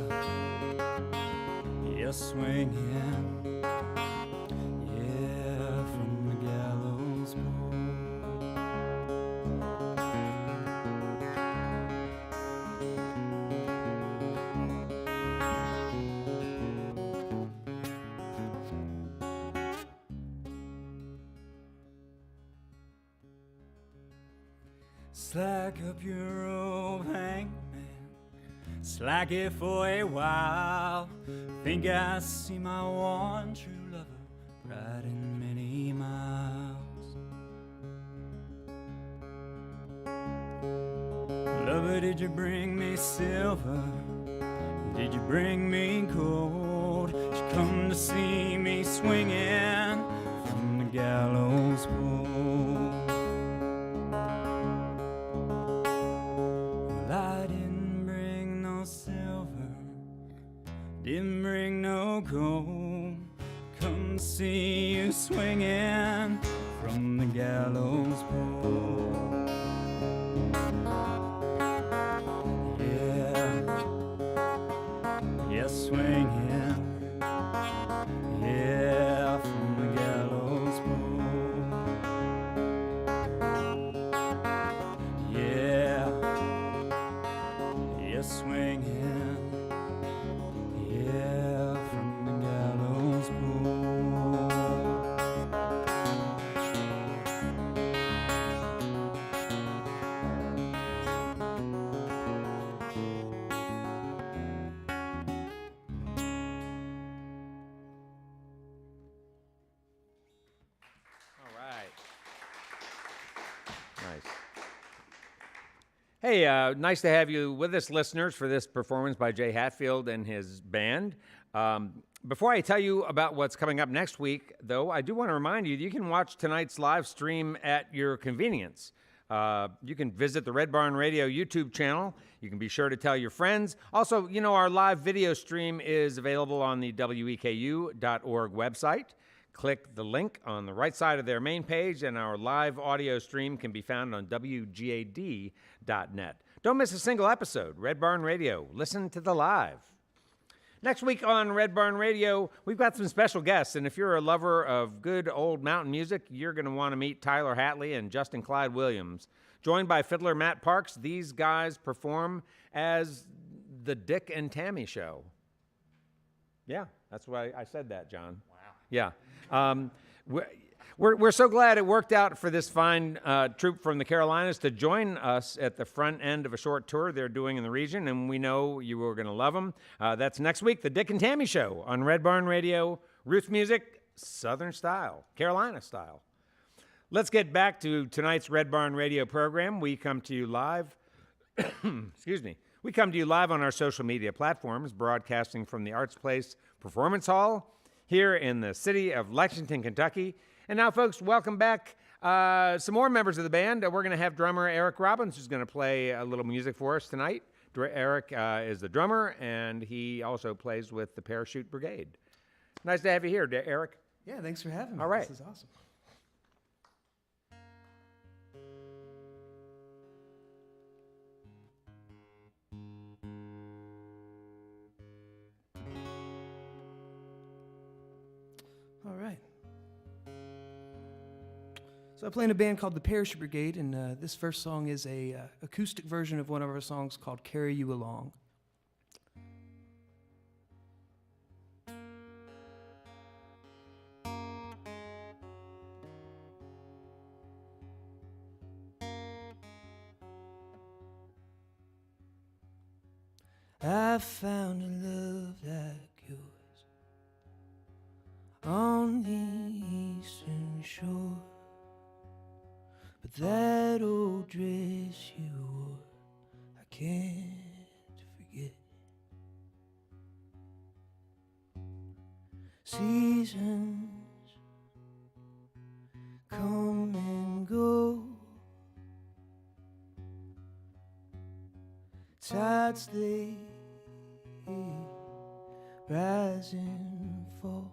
swinging, yeah, from the gallows pole. Slack up your rope, hangman. Slack it for a while. Think I see my one true lover riding many miles. Lover, did you bring me silver? Did you bring me gold? Did you come to see me swinging from the gallows pole? Well, I didn't bring no silver, didn't bring no gold. Come to see you swinging from the gallows pole. Swinging, yeah, from the gallows pole. Yeah, yeah, swinging, yeah, from the gallows pole. Hey, nice to have you with us, listeners, for this performance by Jay Hatfield and his band. Before I tell you about what's coming up next week, though, I do want to remind you that you can watch tonight's live stream at your convenience. You can visit the Red Barn Radio YouTube channel. You can be sure to tell your friends. Also, you know, our live video stream is available on the weku.org website. Click the link on the right side of their main page, and our live audio stream can be found on wgad.net. Don't miss a single episode. Red Barn Radio. Listen to the live. Next week on Red Barn Radio, we've got some special guests, and if you're a lover of good old mountain music, you're going to want to meet Tyler Hatley and Justin Clyde Williams. Joined by fiddler Matt Parks, these guys perform as the Dick and Tammy Show. Yeah, that's why I said that, John. Wow. Yeah. We're so glad it worked out for this fine troupe from the Carolinas to join us at the front end of a short tour they're doing in the region, and we know you are going to love them. That's next week, the Dick and Tammy Show on Red Barn Radio, roots music, Southern style, Carolina style. Let's get back to tonight's Red Barn Radio program. We come to you live, excuse me, we come to you live on our social media platforms, broadcasting from the Arts Place Performance Hall here in the city of Lexington, Kentucky. And now, folks, welcome back some more members of the band. We're going to have drummer Eric Robbins, who's going to play a little music for us tonight. Eric is the drummer, and he also plays with the Parachute Brigade. Nice to have you here, Eric. Yeah, thanks for having me. All right. This is awesome. All right. So I play in a band called the Parachute Brigade, and this first song is a acoustic version of one of our songs called Carry You Along. I found a love like yours on the eastern shore, but that old dress you wore I can't forget. Seasons come and go, tides they rise and fall.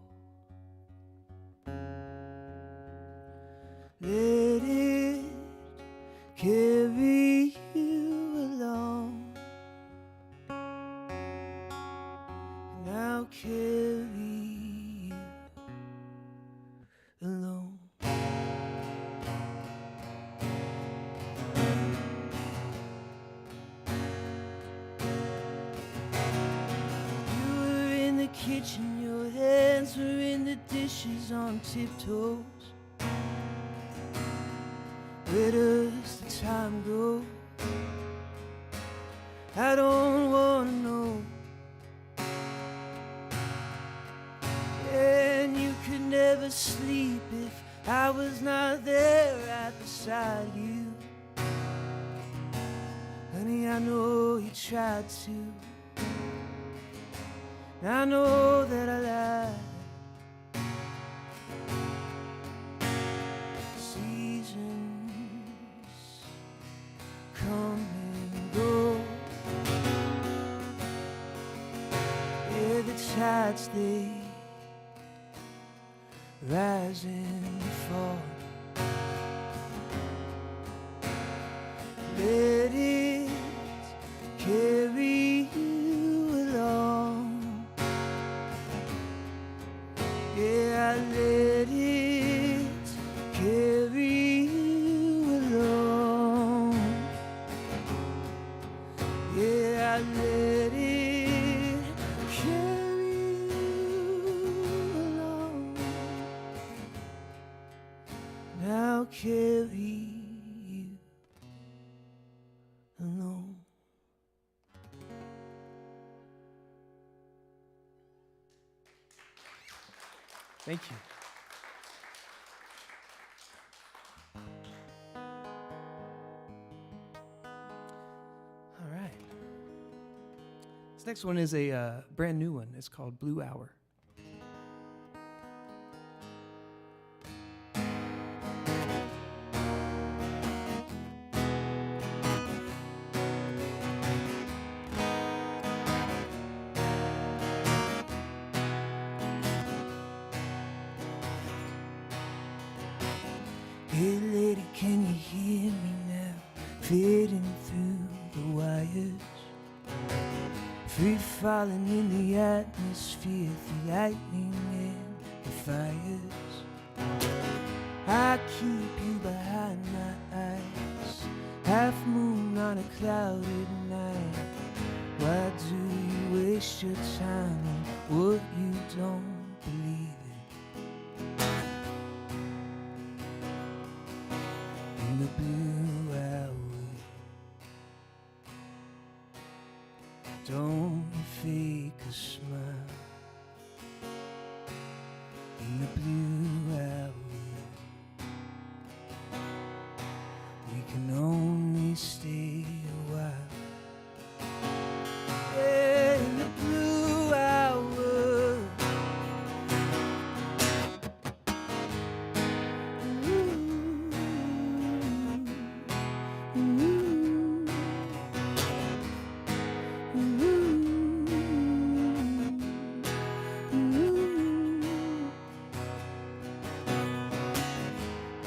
Let it carry you along, and I'll carry you along. You were in the kitchen, your hands were in the dishes on tiptoes. Where does the time go? I don't wanna know. And you could never sleep if I was not there right beside you. Honey, I know you tried to. I know that I lied. Seasons come and go. Yeah, the tides, they rise and fall. Let it carry you along. Yeah, I let it carry you along. Yeah, I let it carry you along. Now carry you alone. Thank you. All right. This next one is a brand new one. It's called Blue Hour. Hey lady, can you hear me now? Fading through the wires, free falling in the atmosphere through lightning and the fires. I keep you behind my eyes, half moon on a clouded night. Why do you waste your time on what you don't believe in? In the blue hour, don't you fake a smile. In the blue hour, we can only stay a while. Yeah, in the blue hour,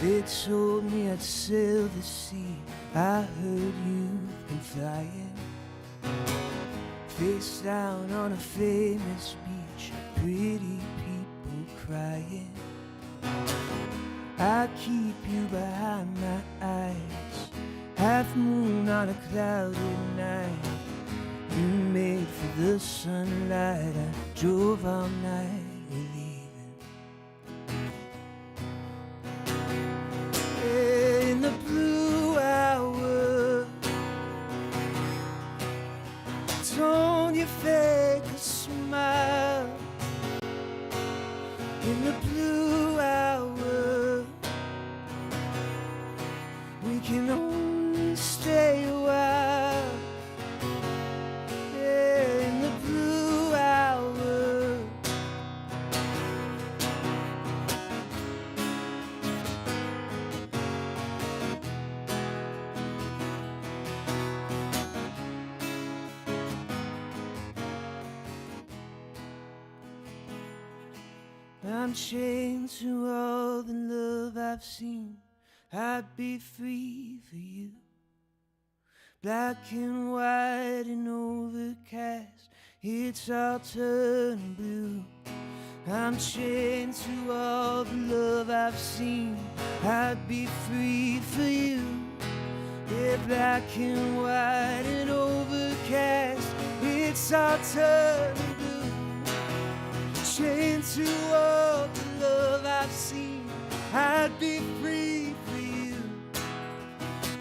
they told me I'd sail the sea. I heard you've been flying, face down on a famous beach, pretty people crying. I keep you behind my eyes, half moon on a clouded night. You made for the sunlight, I drove all night, we're leaving. In the blue hour, don't you fake a smile. In the blue hour, we can only stay a while. Yeah, in the blue hour. I'm chained to all the love I've seen. I'd be free for you. Black and white and overcast, it's all turning blue. I'm chained to all the love I've seen. I'd be free for you. Yeah, black and white and overcast, it's all turning blue. Chained to all the love I've seen, I'd be free for you.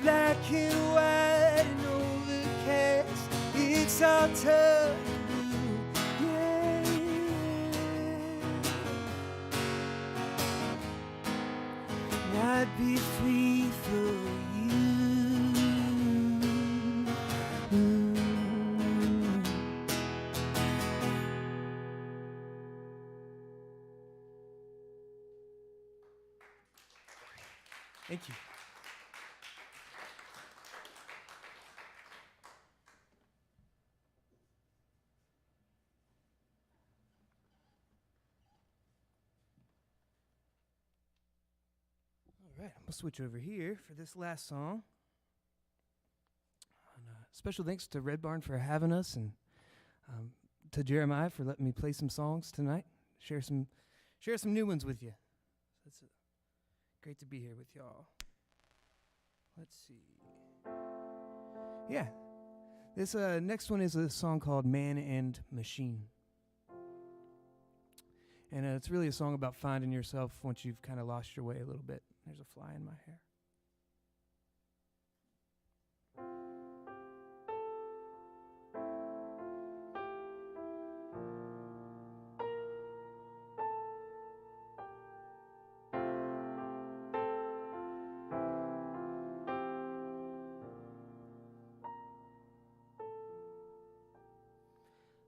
black and white and overcast. It's all turned blue, yeah. And I'd be free for you. Thank you. All right, I'm gonna switch over here for this last song. And, special thanks to Red Barn for having us, and to Jeremiah for letting me play some songs tonight. Share some new ones with you. It's great to be here with y'all. Let's see. Yeah, this next one is a song called "Man and Machine," and it's really a song about finding yourself once you've kind of lost your way a little bit. There's a fly in my hair.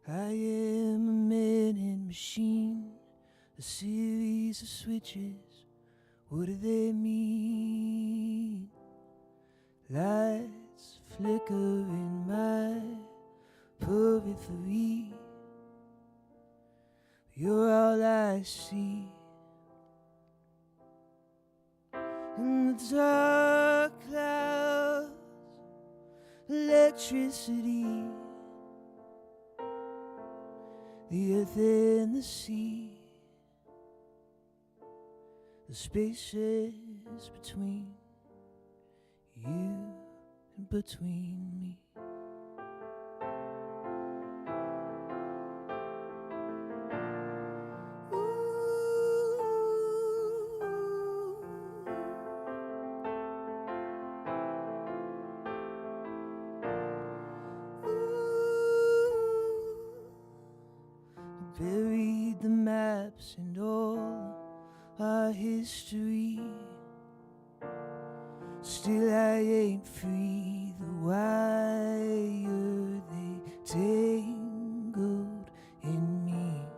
I am a man-and machine, a series of switches. What do they mean? Lights flicker in my periphery. You're all I see. In the dark clouds, electricity. The earth and the sea, the spaces between you and between me. Buried the maps and all our history. Still I ain't free. The wire they tangled in me.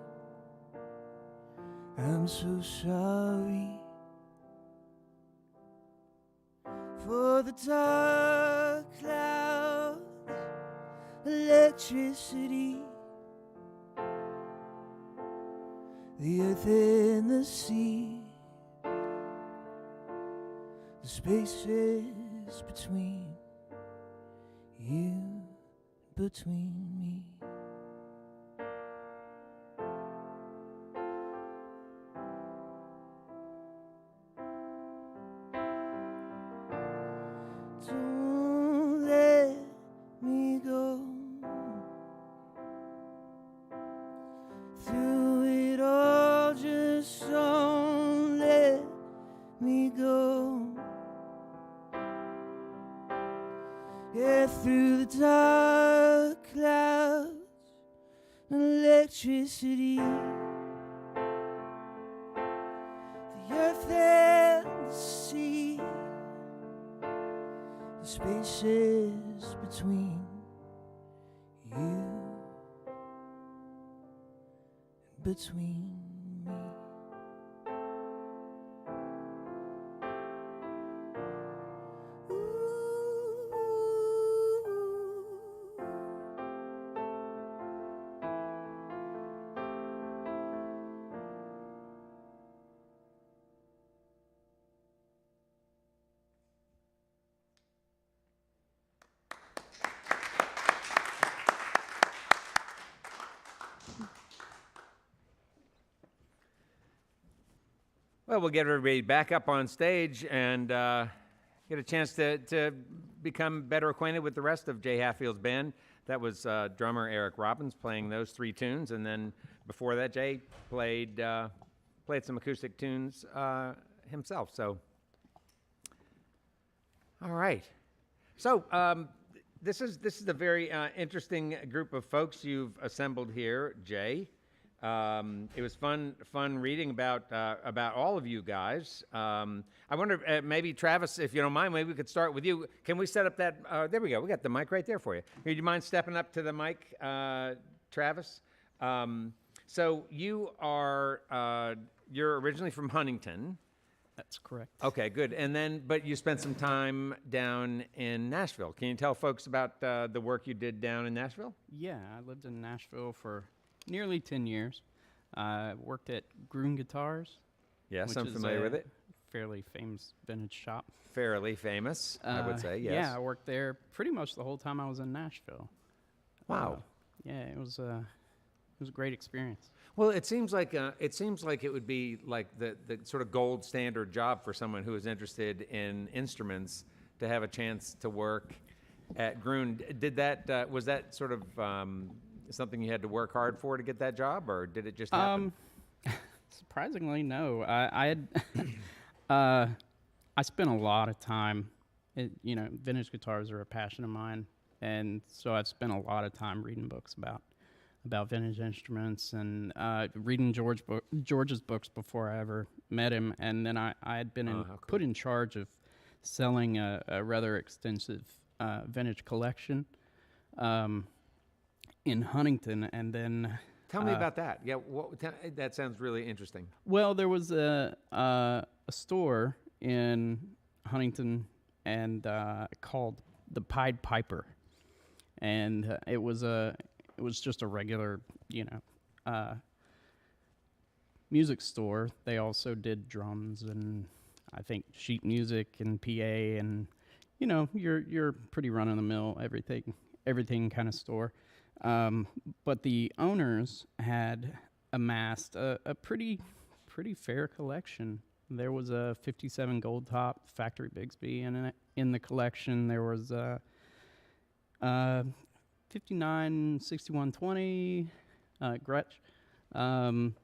I'm so sorry for the dark clouds, electricity. The earth and the sea, the spaces between you and between me. Don't let me go. Through it all, just don't let me go. Yeah, through the dark clouds and electricity, the earth and the sea, the spaces between you between me. Well, we'll get everybody back up on stage and get a chance to become better acquainted with the rest of Jay Hatfield's band. That was drummer Eric Robbins playing those three tunes, and then before that, Jay played some acoustic tunes himself. So, all right. So this is a very interesting group of folks you've assembled here, Jay. It was fun reading about all of you guys. I wonder, maybe Travis, if you don't mind, maybe we could start with you. Can we set up that? There we go. We got the mic right there for you. Would you mind stepping up to the mic, Travis? So you are you're originally from Huntington. That's correct. Okay, good. And then, but you spent some time down in Nashville. Can you tell folks about the work you did down in Nashville? Yeah, I lived in Nashville for nearly 10 years. I worked at Groon Guitars. Yes, which I'm is familiar with it. Fairly famous vintage shop. Fairly famous, I would say, yes. Yeah, I worked there pretty much the whole time I was in Nashville. Wow. Yeah, it was a great experience. Well, it seems like it would be like the sort of gold standard job for someone who is interested in instruments to have a chance to work at Groon. Did that was that sort of something you had to work hard for to get that job, or did it just happen? Surprisingly, no. I had I spent a lot of time. Vintage guitars are a passion of mine, and so I've spent a lot of time reading books about vintage instruments and reading George's books before I ever met him. And then I had been put in charge of selling a rather extensive vintage collection in Huntington. And then Tell me about that. Yeah, that sounds really interesting. well, there was a store in Huntington and called the Pied Piper, and it was just a regular, music store. They also did drums and I think sheet music and PA and your pretty run of the mill everything kind of store. But the owners had amassed a pretty fair collection. There was a 57 Gold Top Factory Bigsby in the collection. There was a 59 6120 Gretsch.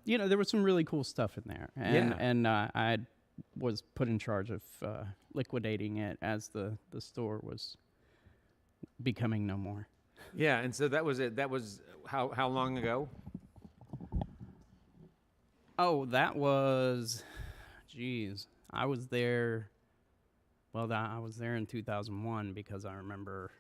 There was some really cool stuff in there, and I was put in charge of liquidating it as the store was becoming no more. Yeah, and so that was it. That was how long ago? Oh, that was, I was there. Well, I was there in 2001 because I remember.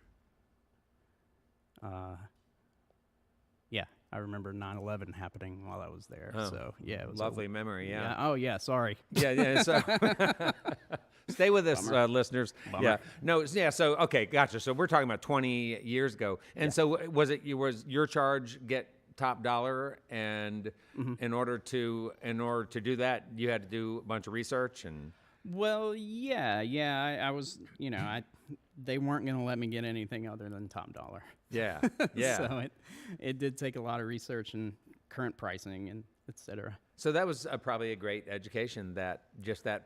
I remember 9/11 happening while I was there. Oh, so yeah, it was lovely memory. Yeah. Oh yeah, sorry. Yeah. So stay with us, listeners. Bummer. Yeah. No. Yeah. So okay, gotcha. So we're talking about 20 years ago, and so was your charge get top dollar, and in order to do that, you had to do a bunch of research and. Well, yeah. I was, they weren't going to let me get anything other than top dollar. Yeah. So it did take a lot of research and current pricing and et cetera. So that was probably a great education, that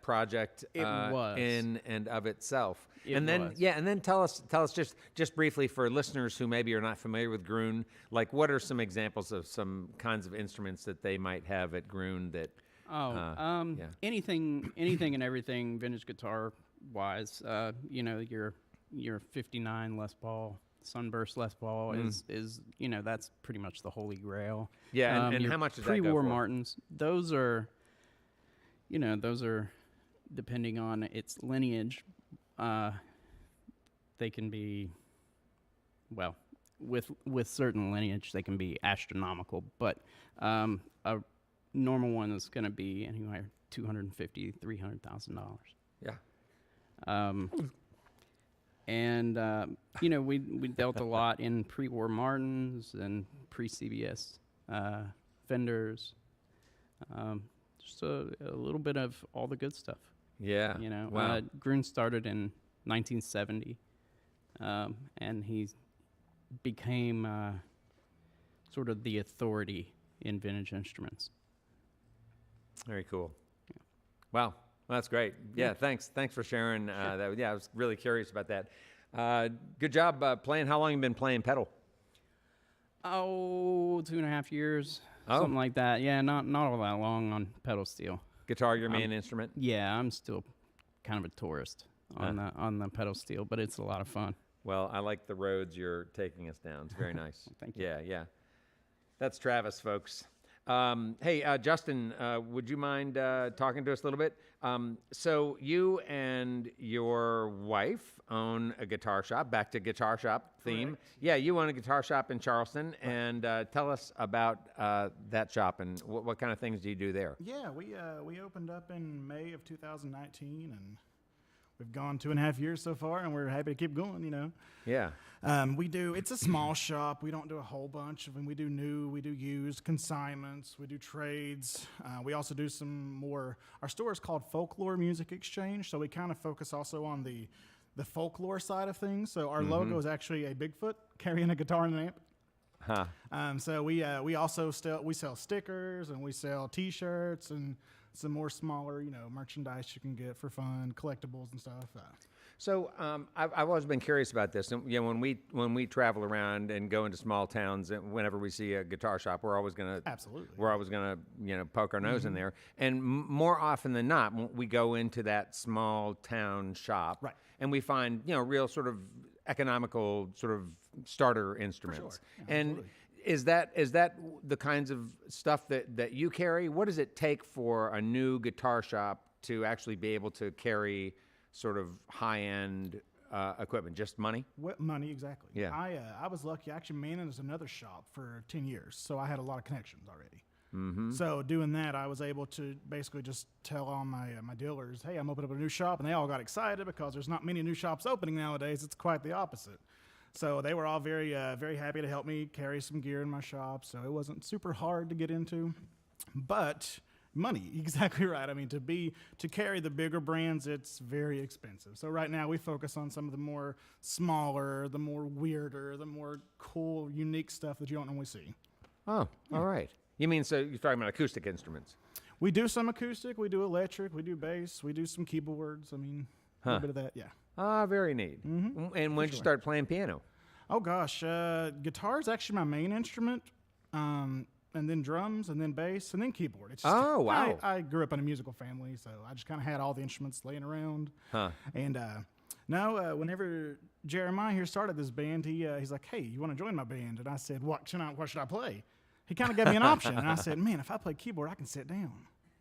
project It was. in and of itself. It and then was. and then tell us just briefly for listeners who maybe are not familiar with Groon, like what are some examples of some kinds of instruments that they might have at Groon that anything and everything vintage guitar wise. Your 59 Les Paul, Sunburst Les Paul is that's pretty much the holy grail. Yeah, and your how much does that go pre-war for? Martins, those are depending on its lineage, they can be, well, with certain lineage they can be astronomical, but a normal one is going to be anywhere $250,000, $300,000. Yeah. We dealt a lot in pre-war Martins and pre-CBS Fenders. Just a little bit of all the good stuff. Yeah. Wow. Groon started in 1970, and he became sort of the authority in vintage instruments. Very cool. Yeah. Wow. Well, that's great. Yeah, thanks for sharing that. Yeah, I was really curious about that. Good job playing. How long have you been playing pedal? Oh, 2.5 years, something like that. Yeah, not all that long on pedal steel. Guitar, your main instrument? Yeah, I'm still kind of a tourist. on the pedal steel, but it's a lot of fun. Well, I like the roads you're taking us down. It's very nice. Thank you. Yeah, yeah. That's Travis, folks. Hey, Justin, would you mind talking to us a little bit? So you and your wife own a guitar shop, back to guitar shop theme. Correct. Yeah, you own a guitar shop in Charleston, and tell us about that shop and what kind of things do you do there? Yeah, we opened up in May of 2019, and we've gone 2.5 years so far, and we're happy to keep going, you know. Yeah. It's a small shop. We don't do a whole bunch of them. We do new, we do used, consignments, we do trades. We also do some more, our store is called Folklore Music Exchange, so we kind of focus also on the folklore side of things. So our logo is actually a Bigfoot carrying a guitar and an amp. Huh. So we also we sell stickers, and we sell T-shirts and some more smaller, you know, merchandise you can get for fun, collectibles and stuff. So I've always been curious about this. And, you know, when we travel around and go into small towns, and whenever we see a guitar shop, we're always gonna poke our nose in there. And more often than not, we go into that small town shop, Right. and we find, you know, real sort of economical sort of starter instruments. Yeah, and absolutely. is that the kinds of stuff that you carry? What does it take for a new guitar shop to actually be able to carry sort of high-end equipment? Just money? What money, exactly. Yeah. I was lucky. I actually managed another shop for 10 years, so I had a lot of connections already. So doing that, I was able to basically just tell all my dealers, hey, I'm opening up a new shop, and they all got excited because there's not many new shops opening nowadays. It's quite the opposite. So they were all very happy to help me carry some gear in my shop, so it wasn't super hard to get into. But money, exactly right. I mean, to carry the bigger brands, it's very expensive. So right now we focus on some of the more smaller, the more weirder, the more cool, unique stuff that you don't normally see. Oh, all right. You mean, so you're talking about acoustic instruments? We do some acoustic, we do electric, we do bass, we do some keyboards. I mean, a little bit of that, yeah. Ah, very neat. And when did you start playing piano? Oh gosh, guitar is actually my main instrument, and then drums, and then bass, and then keyboard. It's just, Oh, wow. I grew up in a musical family, so I just kind of had all the instruments laying around. Huh. And whenever Jeremiah here started this band, he's like, "Hey, you want to join my band?" And I said, "What should I play?" He kind of gave me an option, and I said, "Man, if I play keyboard, I can sit down."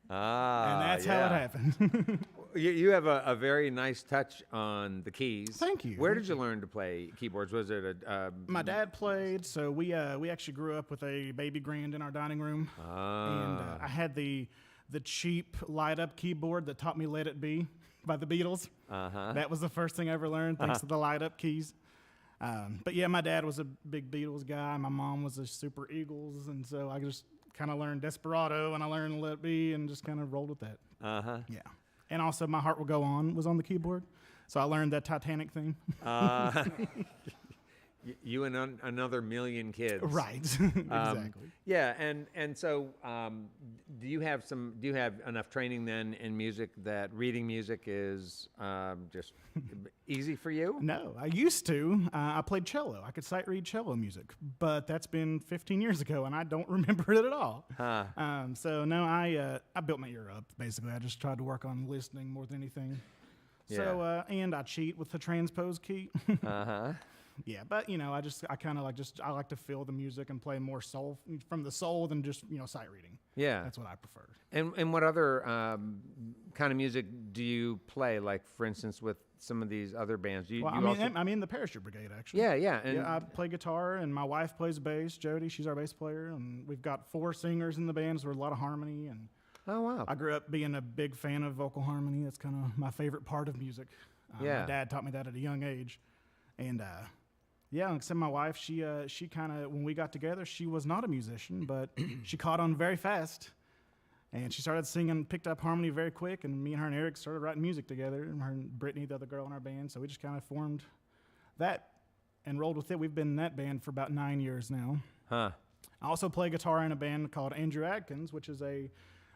Ah, And that's how it happened. You have a very nice touch on the keys. Thank you. Where did you learn to play keyboards? Was it My dad played, so we actually grew up with a baby grand in our dining room, and I had the cheap light up keyboard that taught me "Let It Be" by the Beatles. That was the first thing I ever learned, thanks to the light up keys. But yeah, my dad was a big Beatles guy. My mom was a super Eagles, and so I just kind of learned Desperado, and I learned "Let It Be," and just kind of rolled with that. Yeah. And also, "My Heart Will Go On" was on the keyboard, so I learned that Titanic theme. You and another million kids. Right. Exactly. Yeah, and so do you have enough training then in music that reading music is just easy for you? No, I used to. I played cello. I could sight read cello music, but that's been 15 years ago, and I don't remember it at all. So no, I built my ear up. Basically, I just tried to work on listening more than anything. Yeah. So and I cheat with the transpose key. Yeah, but you know, I like to feel the music and play more soul from the soul than just sight reading. Yeah, that's what I prefer. And what other kind of music do you play? Like, for instance, with some of these other bands. I'm in the Parachute Brigade, actually. Yeah. And I play guitar, and my wife plays bass. Jody, she's our bass player, and we've got 4 singers in the band, so there's a lot of harmony. And oh wow, I grew up being a big fan of vocal harmony. That's kind of my favorite part of music. Yeah, my dad taught me that at a young age, and yeah, except my wife, she kind of, when we got together, she was not a musician, but she caught on very fast, and she started singing, picked up harmony very quick, and me and her and Eric started writing music together, and her and Brittany, the other girl in our band, so we just kind of formed that and rolled with it. We've been in that band for about 9 years now. Huh. I also play guitar in a band called Andrew Atkins, which is a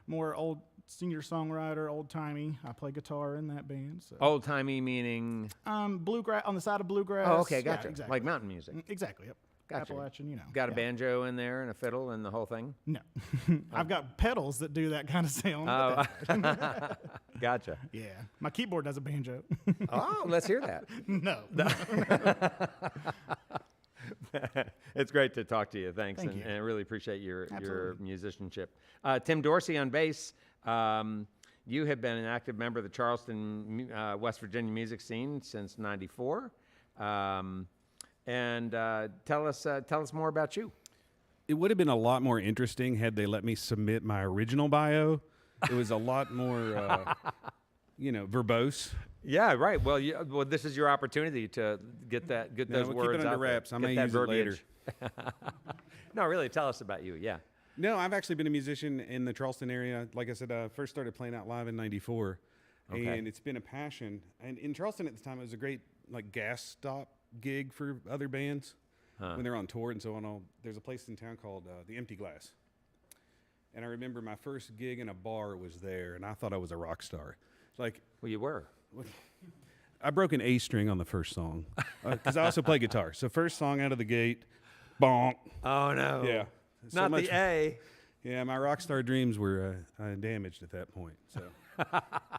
more old singer-songwriter, old-timey. I play guitar in that band. So. Old-timey meaning? Bluegrass, on the side of bluegrass. Oh, okay, gotcha. Yeah, exactly. Like mountain music. Exactly, yep. Gotcha. Appalachian, you know. Got a yeah. banjo in there and a fiddle and the whole thing? No. I've got pedals that do that kind of sound. Oh, gotcha. Yeah. My keyboard does a banjo. Oh, let's hear that. No. It's great to talk to you. Thanks. Thank and, you. and I really appreciate your Absolutely. musicianship. Tim Dorsey on bass. You have been an active member of the Charleston, West Virginia music scene since '94. And tell us more about you. It would have been a lot more interesting had they let me submit my original bio. It was a lot more, verbose. Yeah, right. Well, this is your opportunity to get No, those we'll words keep it out under there. wraps. I Get may that use it later. verbiage. No, really, tell us about you. Yeah. No, I've actually been a musician in the Charleston area. Like I said, I first started playing out live in '94, Okay. and it's been a passion. And in Charleston at the time, it was a great gas stop gig for other bands when they're on tour and so on. There's a place in town called the Empty Glass, and I remember my first gig in a bar was there, and I thought I was a rock star. Well, you were. I broke an A string on the first song because I also play guitar. So first song out of the gate, bonk. Oh no. Yeah. So Not much- the A. Yeah, my rock star dreams were damaged at that point. So,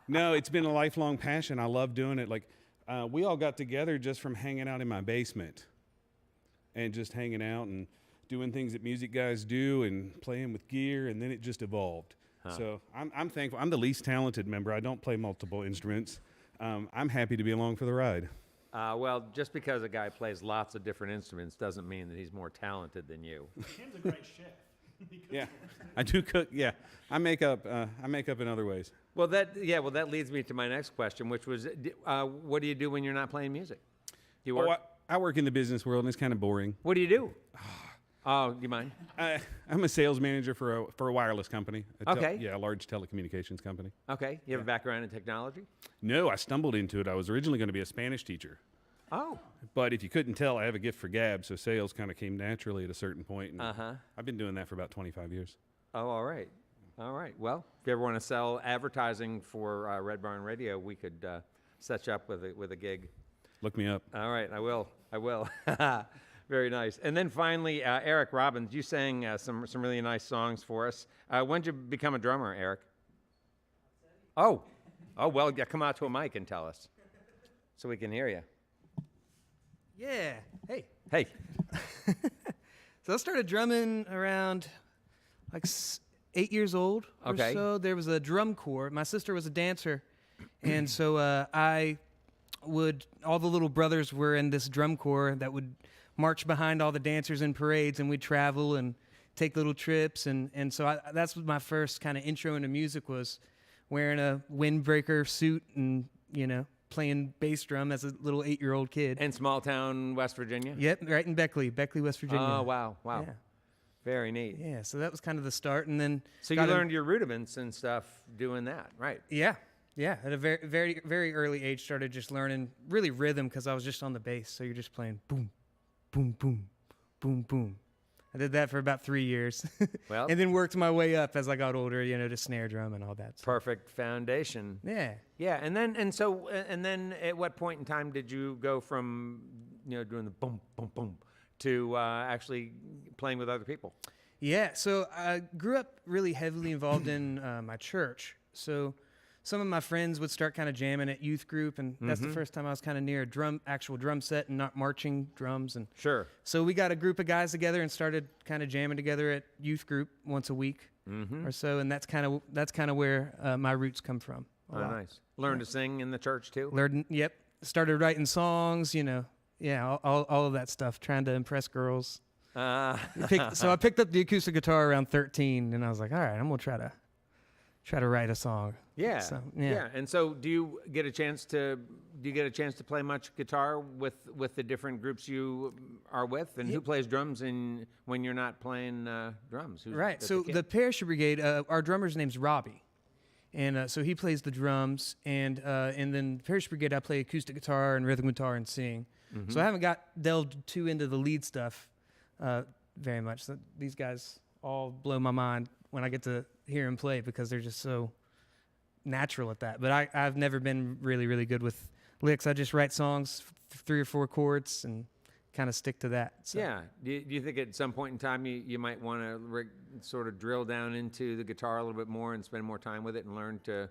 no, it's been a lifelong passion. I love doing it. We all got together just from hanging out in my basement, and just hanging out and doing things that music guys do and playing with gear, and then it just evolved. So I'm thankful. I'm the least talented member. I don't play multiple instruments. I'm happy to be along for the ride. Well, just because a guy plays lots of different instruments doesn't mean that he's more talented than you. Tim's a great chef. Yeah, I do cook. Yeah, I make up in other ways. Well, that leads me to my next question, which was, what do you do when you're not playing music? Do you work? I work in the business world, and it's kind of boring. What do you do? Oh, do you mind? I'm a sales manager for a wireless company. Okay. A large telecommunications company. Okay. You have a background in technology? No, I stumbled into it. I was originally going to be a Spanish teacher. Oh. But if you couldn't tell, I have a gift for gab, so sales kind of came naturally at a certain point. And I've been doing that for about 25 years. Oh, all right. All right. Well, if you ever want to sell advertising for Red Barn Radio, we could set you up with a gig. Look me up. All right. I will. Very nice. And then finally, Eric Robbins, you sang some really nice songs for us. When did you become a drummer, Eric? Oh, well, yeah, come out to a mic and tell us so we can hear you. Yeah. Hey. Hey. So I started drumming around 8 years old or Okay. so. There was a drum corps. My sister was a dancer, and so all the little brothers were in this drum corps that would march behind all the dancers in parades, and we'd travel and take little trips. And so that's what my first kind of intro into music was, wearing a windbreaker suit and, playing bass drum as a little 8-year-old kid. In small town, West Virginia? Yep, right in Beckley, West Virginia. Oh, wow. Yeah. Very neat. Yeah, so that was kind of the start, and then So you learned your rudiments and stuff doing that, right? Yeah, at a very, very, very early age, started just learning really rhythm because I was just on the bass. So you're just playing boom, boom, boom, boom, boom. I did that for about 3 years, Well, and then worked my way up as I got older, to snare drum and all that. So, perfect foundation. yeah. Yeah, and then at what point in time did you go from doing the boom, boom, boom to actually playing with other people? Yeah, so I grew up really heavily involved in my church. So some of my friends would start kind of jamming at youth group, and that's the first time I was kind of near a actual drum set and not marching drums. And Sure. so we got a group of guys together and started kind of jamming together at youth group once a week or so, and that's kind of where my roots come from. a Oh, lot. nice. Learn to sing in the church too? Yep. Started writing songs, all of that stuff, trying to impress girls. So I picked up the acoustic guitar around 13, and I was like, all right, I'm gonna try to write a song. Yeah. So, Yeah. And so do you get a chance to play much guitar with the different groups you are with? And who plays drums when you're not playing drums? Right. that's So kid? the Parachute Brigade, our drummer's name's Robbie. And so he plays the drums, and then Parachute Brigade, I play acoustic guitar and rhythm guitar and sing. So I haven't delved too into the lead stuff very much. So these guys all blow my mind when I get to hear them play because they're just so natural at that. But I've never been really, really good with licks. I just write songs, 3 or 4 chords, and kind of stick to that. So. Yeah. Do you think at some point in time you might want to sort of drill down into the guitar a little bit more and spend more time with it and learn to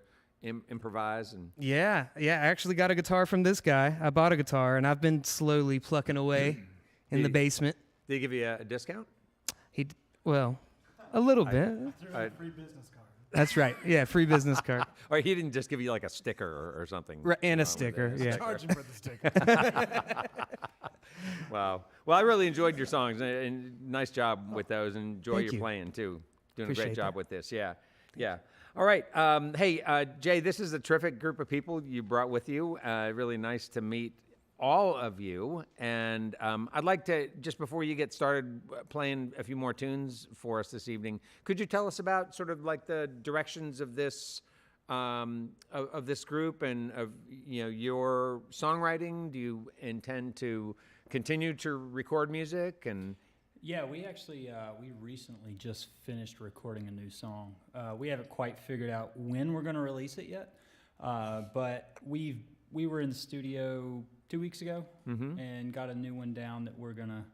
improvise? And Yeah. I actually got a guitar from this guy. I bought a guitar, and I've been slowly plucking away in the basement. Did he give you a discount? Well, a little bit. Free business card. That's right. Yeah, free business card. Or he didn't just give you like a sticker or something? Right, and a with it, sticker, yeah. Charge him for the sticker. Wow. Well, I really enjoyed your songs, and nice job with those. Enjoy Thank your you. playing too. Doing a Appreciate great job that. with this. Yeah. All right. Hey, Jay, this is a terrific group of people you brought with you. Really nice to meet all of you. And I'd like to, just before you get started playing a few more tunes for us this evening, could you tell us about sort of like the directions of this of this group and of your songwriting? Do you intend to continue to record music? And Yeah, we actually we recently just finished recording a new song. We haven't quite figured out when we're going to release it yet, but we were in the studio 2 weeks ago and got a new one down that we're gonna.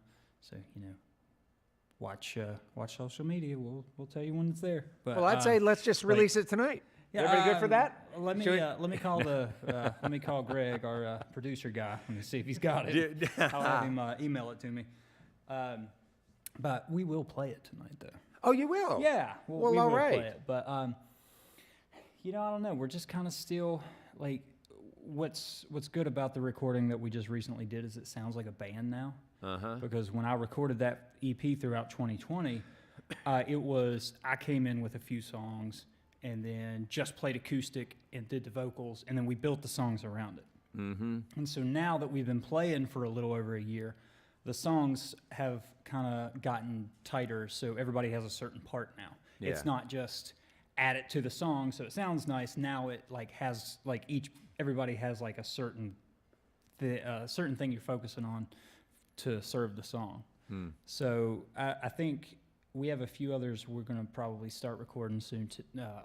So watch social media. We'll tell you when it's there. But, well, I'd say let's just release it tonight. Yeah, Everybody good for that? Let me call let me call Greg, our producer guy. Let me see if he's got it. I'll have him email it to me. But we will play it tonight, though. Oh, you will? Yeah. Well, we all will right. play it. But I don't know. We're just kind of still like, what's good about the recording that we just recently did is it sounds like a band now. Because when I recorded that EP throughout 2020, I came in with a few songs and then just played acoustic and did the vocals, and then we built the songs around it. And so now that we've been playing for a little over a year, the songs have kind of gotten tighter, so everybody has a certain part now. Yeah. It's not just add it to the song so it sounds nice. Now it has everybody has like a certain thing you're focusing on to serve the song. So I think we have a few others we're going to probably start recording soon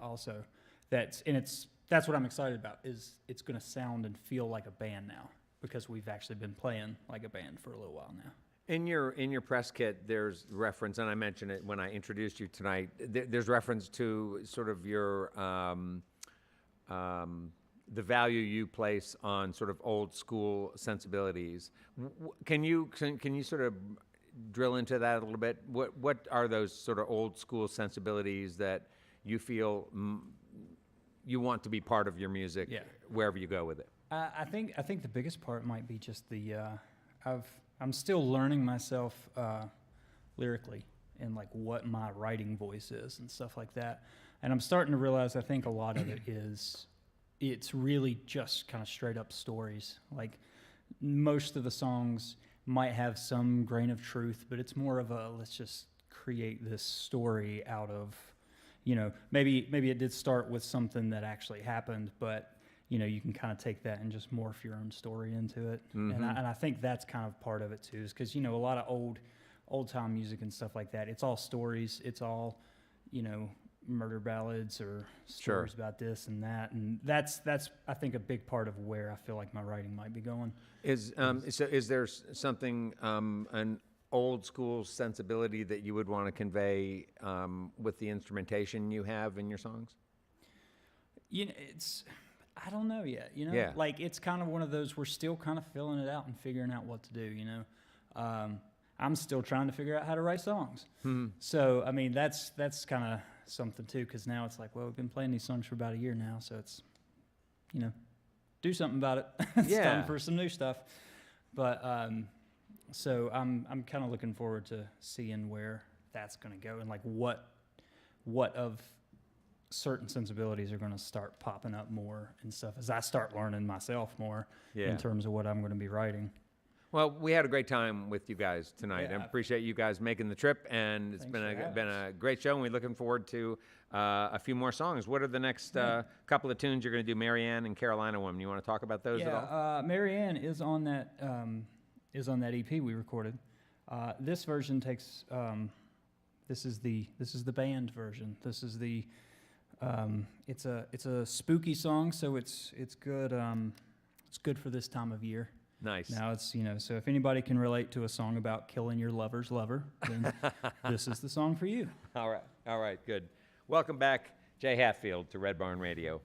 also. That's what I'm excited about, is it's going to sound and feel like a band now, because we've actually been playing like a band for a little while now. In your press kit, there's reference, and I mentioned it when I introduced you tonight. There's reference to sort of your the value you place on sort of old school sensibilities. Can you sort of drill into that a little bit? What are those sort of old school sensibilities that you feel you want to be part of your music wherever you go with it? I think the biggest part might be just I'm still learning myself lyrically and like what my writing voice is and stuff like that. And I'm starting to realize I think a lot of it it's really just kind of straight up stories. Like most of the songs might have some grain of truth, but it's more of a let's just create this story out of, maybe it did start with something that actually happened, but you can kind of take that and just morph your own story into it. And I think that's kind of part of it too, is because, a lot of old time music and stuff like that, it's all stories. It's all, murder ballads or stories about this and that. And that's I think a big part of where I feel like my writing might be going. Is there something, an old school sensibility that you would want to convey with the instrumentation you have in your songs? I don't know yet, Yeah. Like it's kind of one of those, we're still kind of filling it out and figuring out what to do, I'm still trying to figure out how to write songs. So, I mean, that's kind of something too, because now it's like, well, we've been playing these songs for about a year now, so it's, do something about it. It's time for some new stuff. But, so I'm kind of looking forward to seeing where that's going to go and like what of certain sensibilities are going to start popping up more and stuff as I start learning myself more in terms of what I'm going to be writing. Well, we had a great time with you guys tonight. Yeah. I appreciate you guys making the trip, and it's been a great show, and we're looking forward to a few more songs. What are the next couple of tunes you're going to do? Marianne and Carolina Woman. You want to talk about those at all? Marianne is on that EP we recorded. This version takes this is the band version. This is the it's a spooky song, so it's good. It's good for this time of year. Nice. Now it's, so if anybody can relate to a song about killing your lover's lover, then this is the song for you. All right, good. Welcome back, Jay Hatfield, to Red Barn Radio.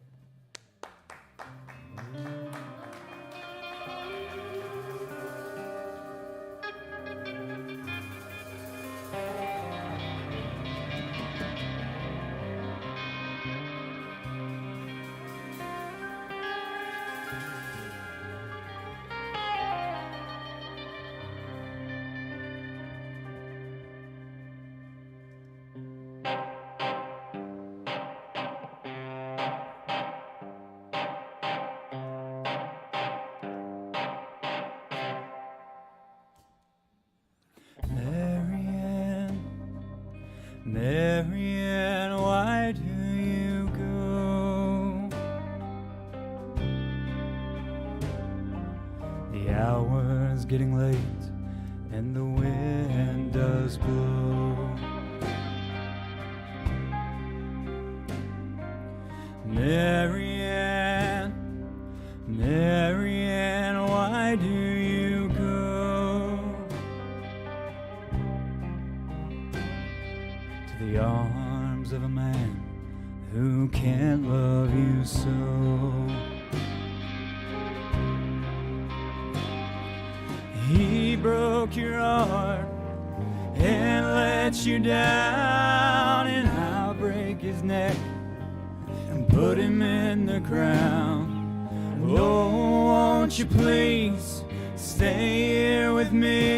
Marianne, why do you go? The hour's getting late and the wind does blow. Marianne, Marianne, why do you go to the arms of a man who can't love you so? He broke your heart and let you down, and I'll break his neck and put him in the ground. Oh, won't you please stay here with me,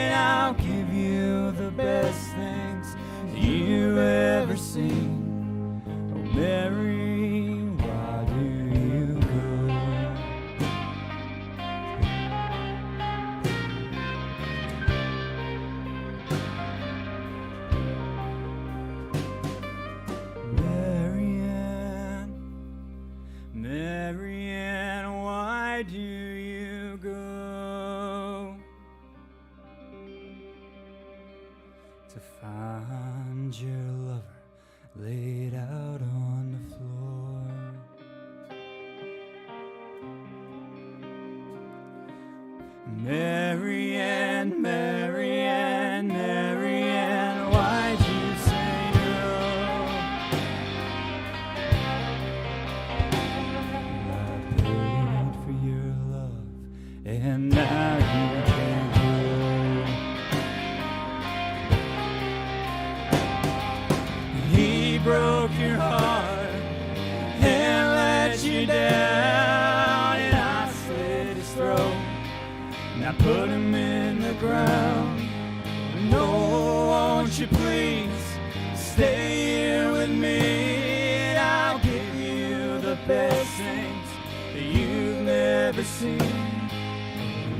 and I'll give you the best things you've ever seen. Oh, Mary, why do you go? Marianne, Marianne, why do you go? To find your lover laid out on the floor. Marianne, Marianne, Marianne, why'd you say no? I paid for your love, and now you can't go. He broke your heart and let you down, and I slit his throat. Now put him in the ground. No, won't you please stay here with me, and I'll give you the best things that you've never seen.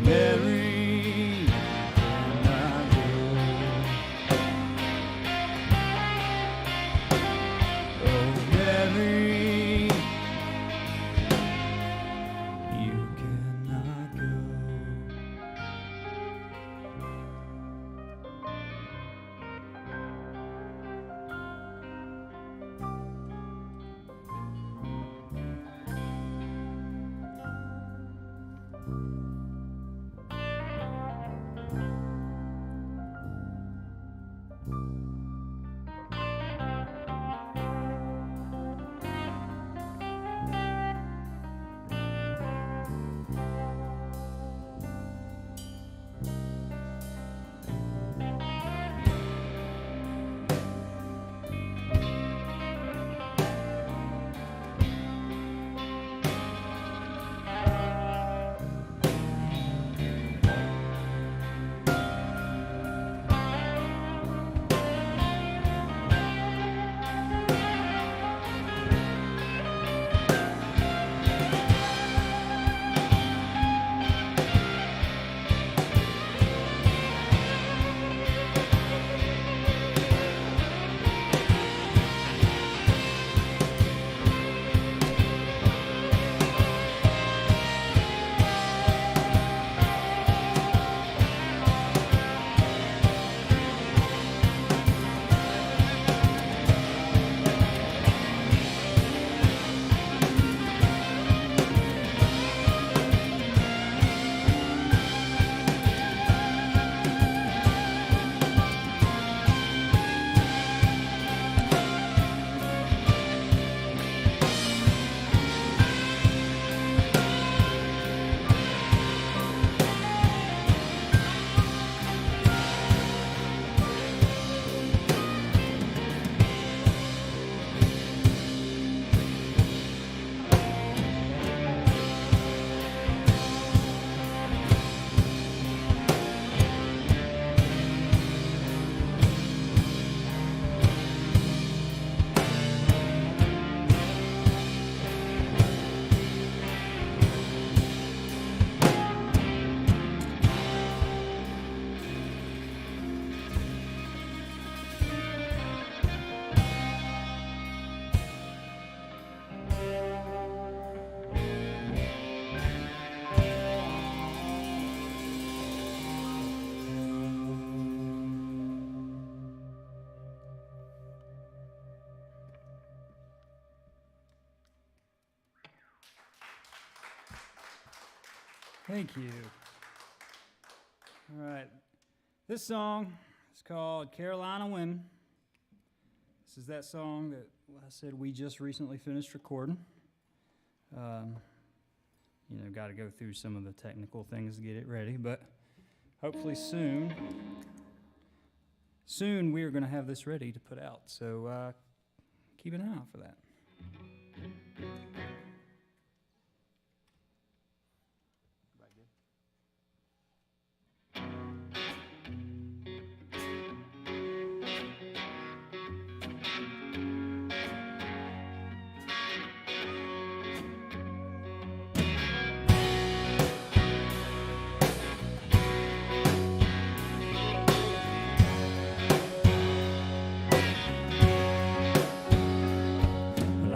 Mary, can I go? Oh, Mary, you cannot go. Thank you. All right. This song is called Carolina Women. This is that song that I said we just recently finished recording. Got to go through some of the technical things to get it ready, but hopefully soon we are going to have this ready to put out. So keep an eye out for that.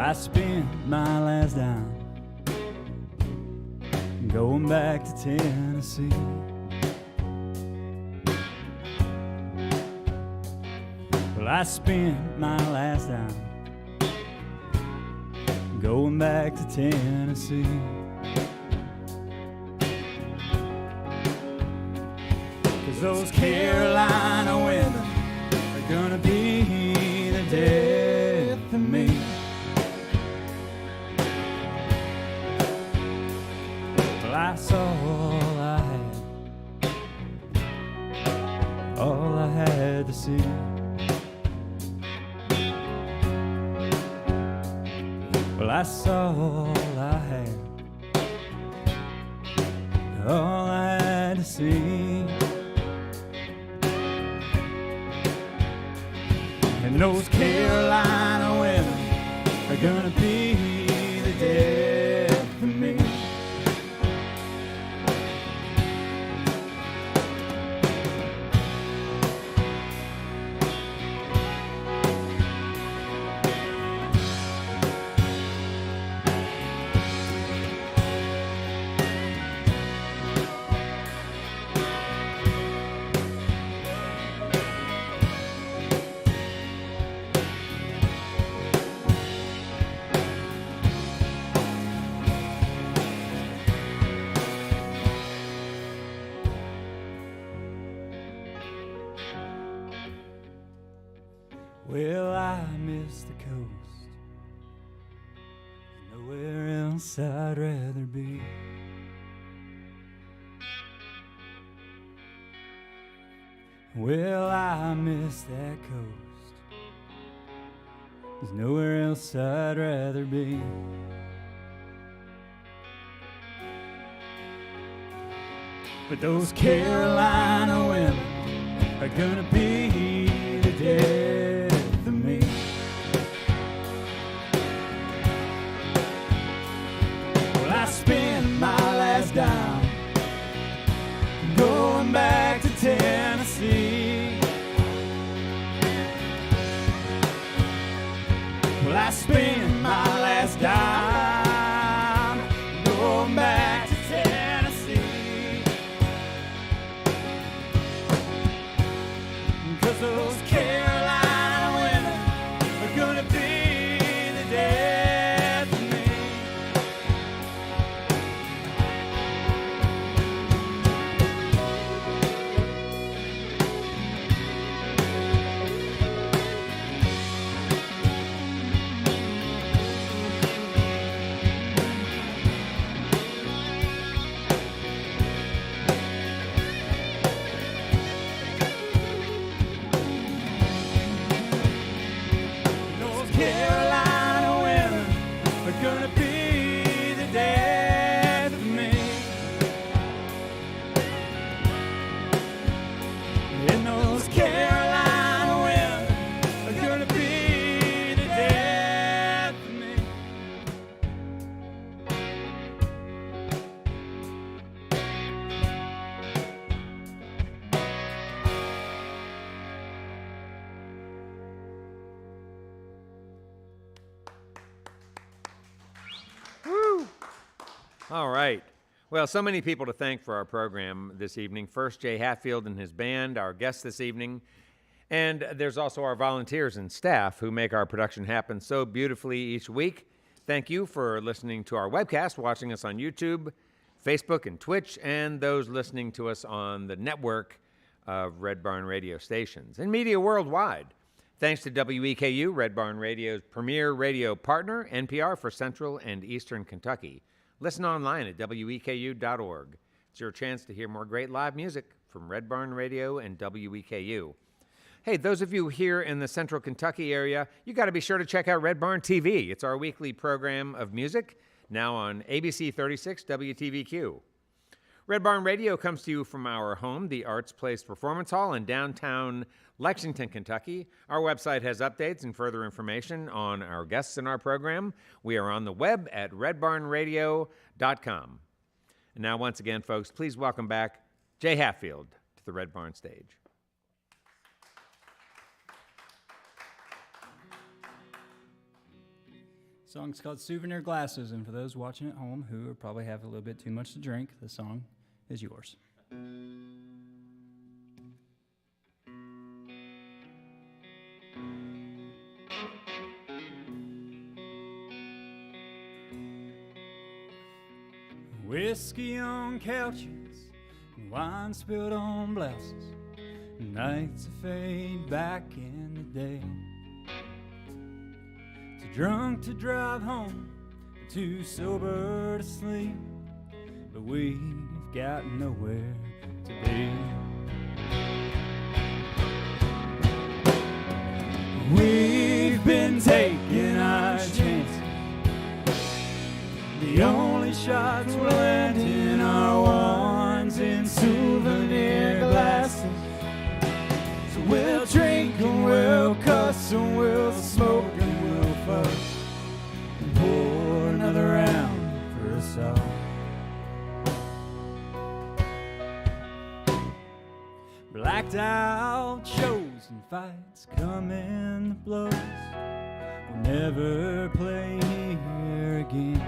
I spent my last dime going back to Tennessee. Well, I spent my last dime going back to Tennessee. 'Cause those Carolina women are gonna be the death of me. That's all I had to see. Well, that's all I had to see. And those Carolina women are gonna be the death of me. Well, I miss the coast. Nowhere else I'd rather be. Well, I miss that coast. There's nowhere else I'd rather be. But those Carolina women are gonna be the death of me. Well, I spent my last dime going back to Tennessee. Well, I spent my last dime going back to Tennessee. 'Cause those Carolina women are gonna be the death of me. Those Carolina women are gonna be the death of me. And those Carolina women are gonna be the death of me. All right. Well, so many people to thank for our program this evening. First, Jay Hatfield and his band, our guests this evening. And there's also our volunteers and staff who make our production happen so beautifully each week. Thank you for listening to our webcast, watching us on YouTube, Facebook and Twitch, and those listening to us on the network of Red Barn radio stations and media worldwide. Thanks to WEKU, Red Barn Radio's premier radio partner, NPR for Central and Eastern Kentucky. Listen online at weku.org. It's your chance to hear more great live music from Red Barn Radio and WEKU. Hey, those of you here in the Central Kentucky area, you got to be sure to check out Red Barn TV. It's our weekly program of music, now on ABC 36 WTVQ. Red Barn Radio comes to you from our home, the Arts Place Performance Hall in downtown Lexington, Kentucky. Our website has updates and further information on our guests in our program. We are on the web at redbarnradio.com. And now, once again, folks, please welcome back Jay Hatfield to the Red Barn stage. The song's called Souvenir Glasses, and for those watching at home who probably have a little bit too much to drink, the song is yours. Whiskey on couches, wine spilled on blouses, nights that fade back in the day. Too drunk to drive home, too sober to sleep, but we've got nowhere to be. We've been taking our chances. The only shots we're landing are ones in souvenir glasses. So we'll drink and we'll cuss and we'll smoke and we'll fuss and pour another round for us all. Blacked out shows and fights coming to blows. We'll never play here again.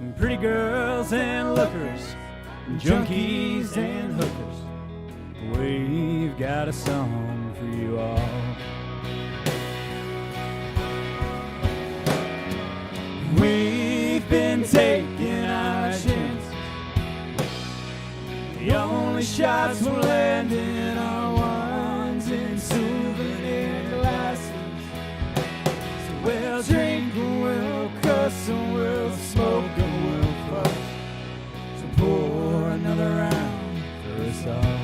And pretty girls and lookers, and junkies and hookers, we've got a song for you all. We've been taking our chances. The only shots we're landing are ones in souvenir glasses. So we'll drink and we'll cuss and we'll smoke and we'll fuss. So pour another round for us all.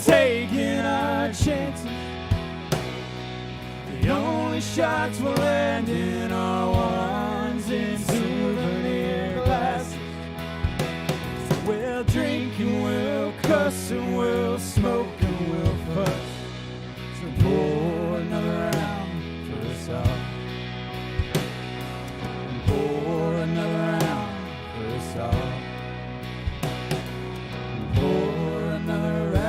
Taking our chances. The only shots we're landing are ones in souvenir glasses. So we'll drink and we'll cuss and we'll smoke and we'll fuss. So pour another round for us all. And pour another round for us all. And pour another round.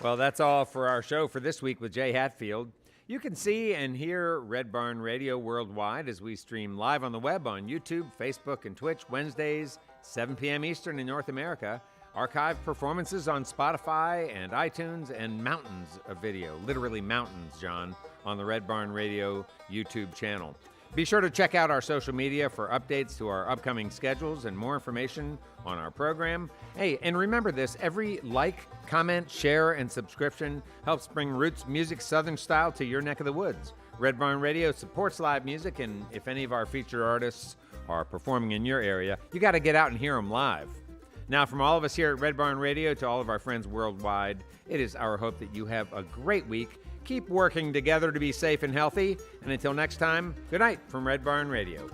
Well, that's all for our show for this week with Jay Hatfield. You can see and hear Red Barn Radio worldwide as we stream live on the web on YouTube, Facebook, and Twitch Wednesdays, 7 p.m. Eastern in North America. Archived performances on Spotify and iTunes, and mountains of video, literally mountains, John, on the Red Barn Radio YouTube channel. Be sure to check out our social media for updates to our upcoming schedules and more information on our program. Hey, and remember this, every like, comment, share, and subscription helps bring Roots Music Southern Style to your neck of the woods. Red Barn Radio supports live music, and if any of our featured artists are performing in your area, you got to get out and hear them live. Now, from all of us here at Red Barn Radio to all of our friends worldwide, it is our hope that you have a great week. keep working together to be safe and healthy. And until next time, good night from Red Barn Radio.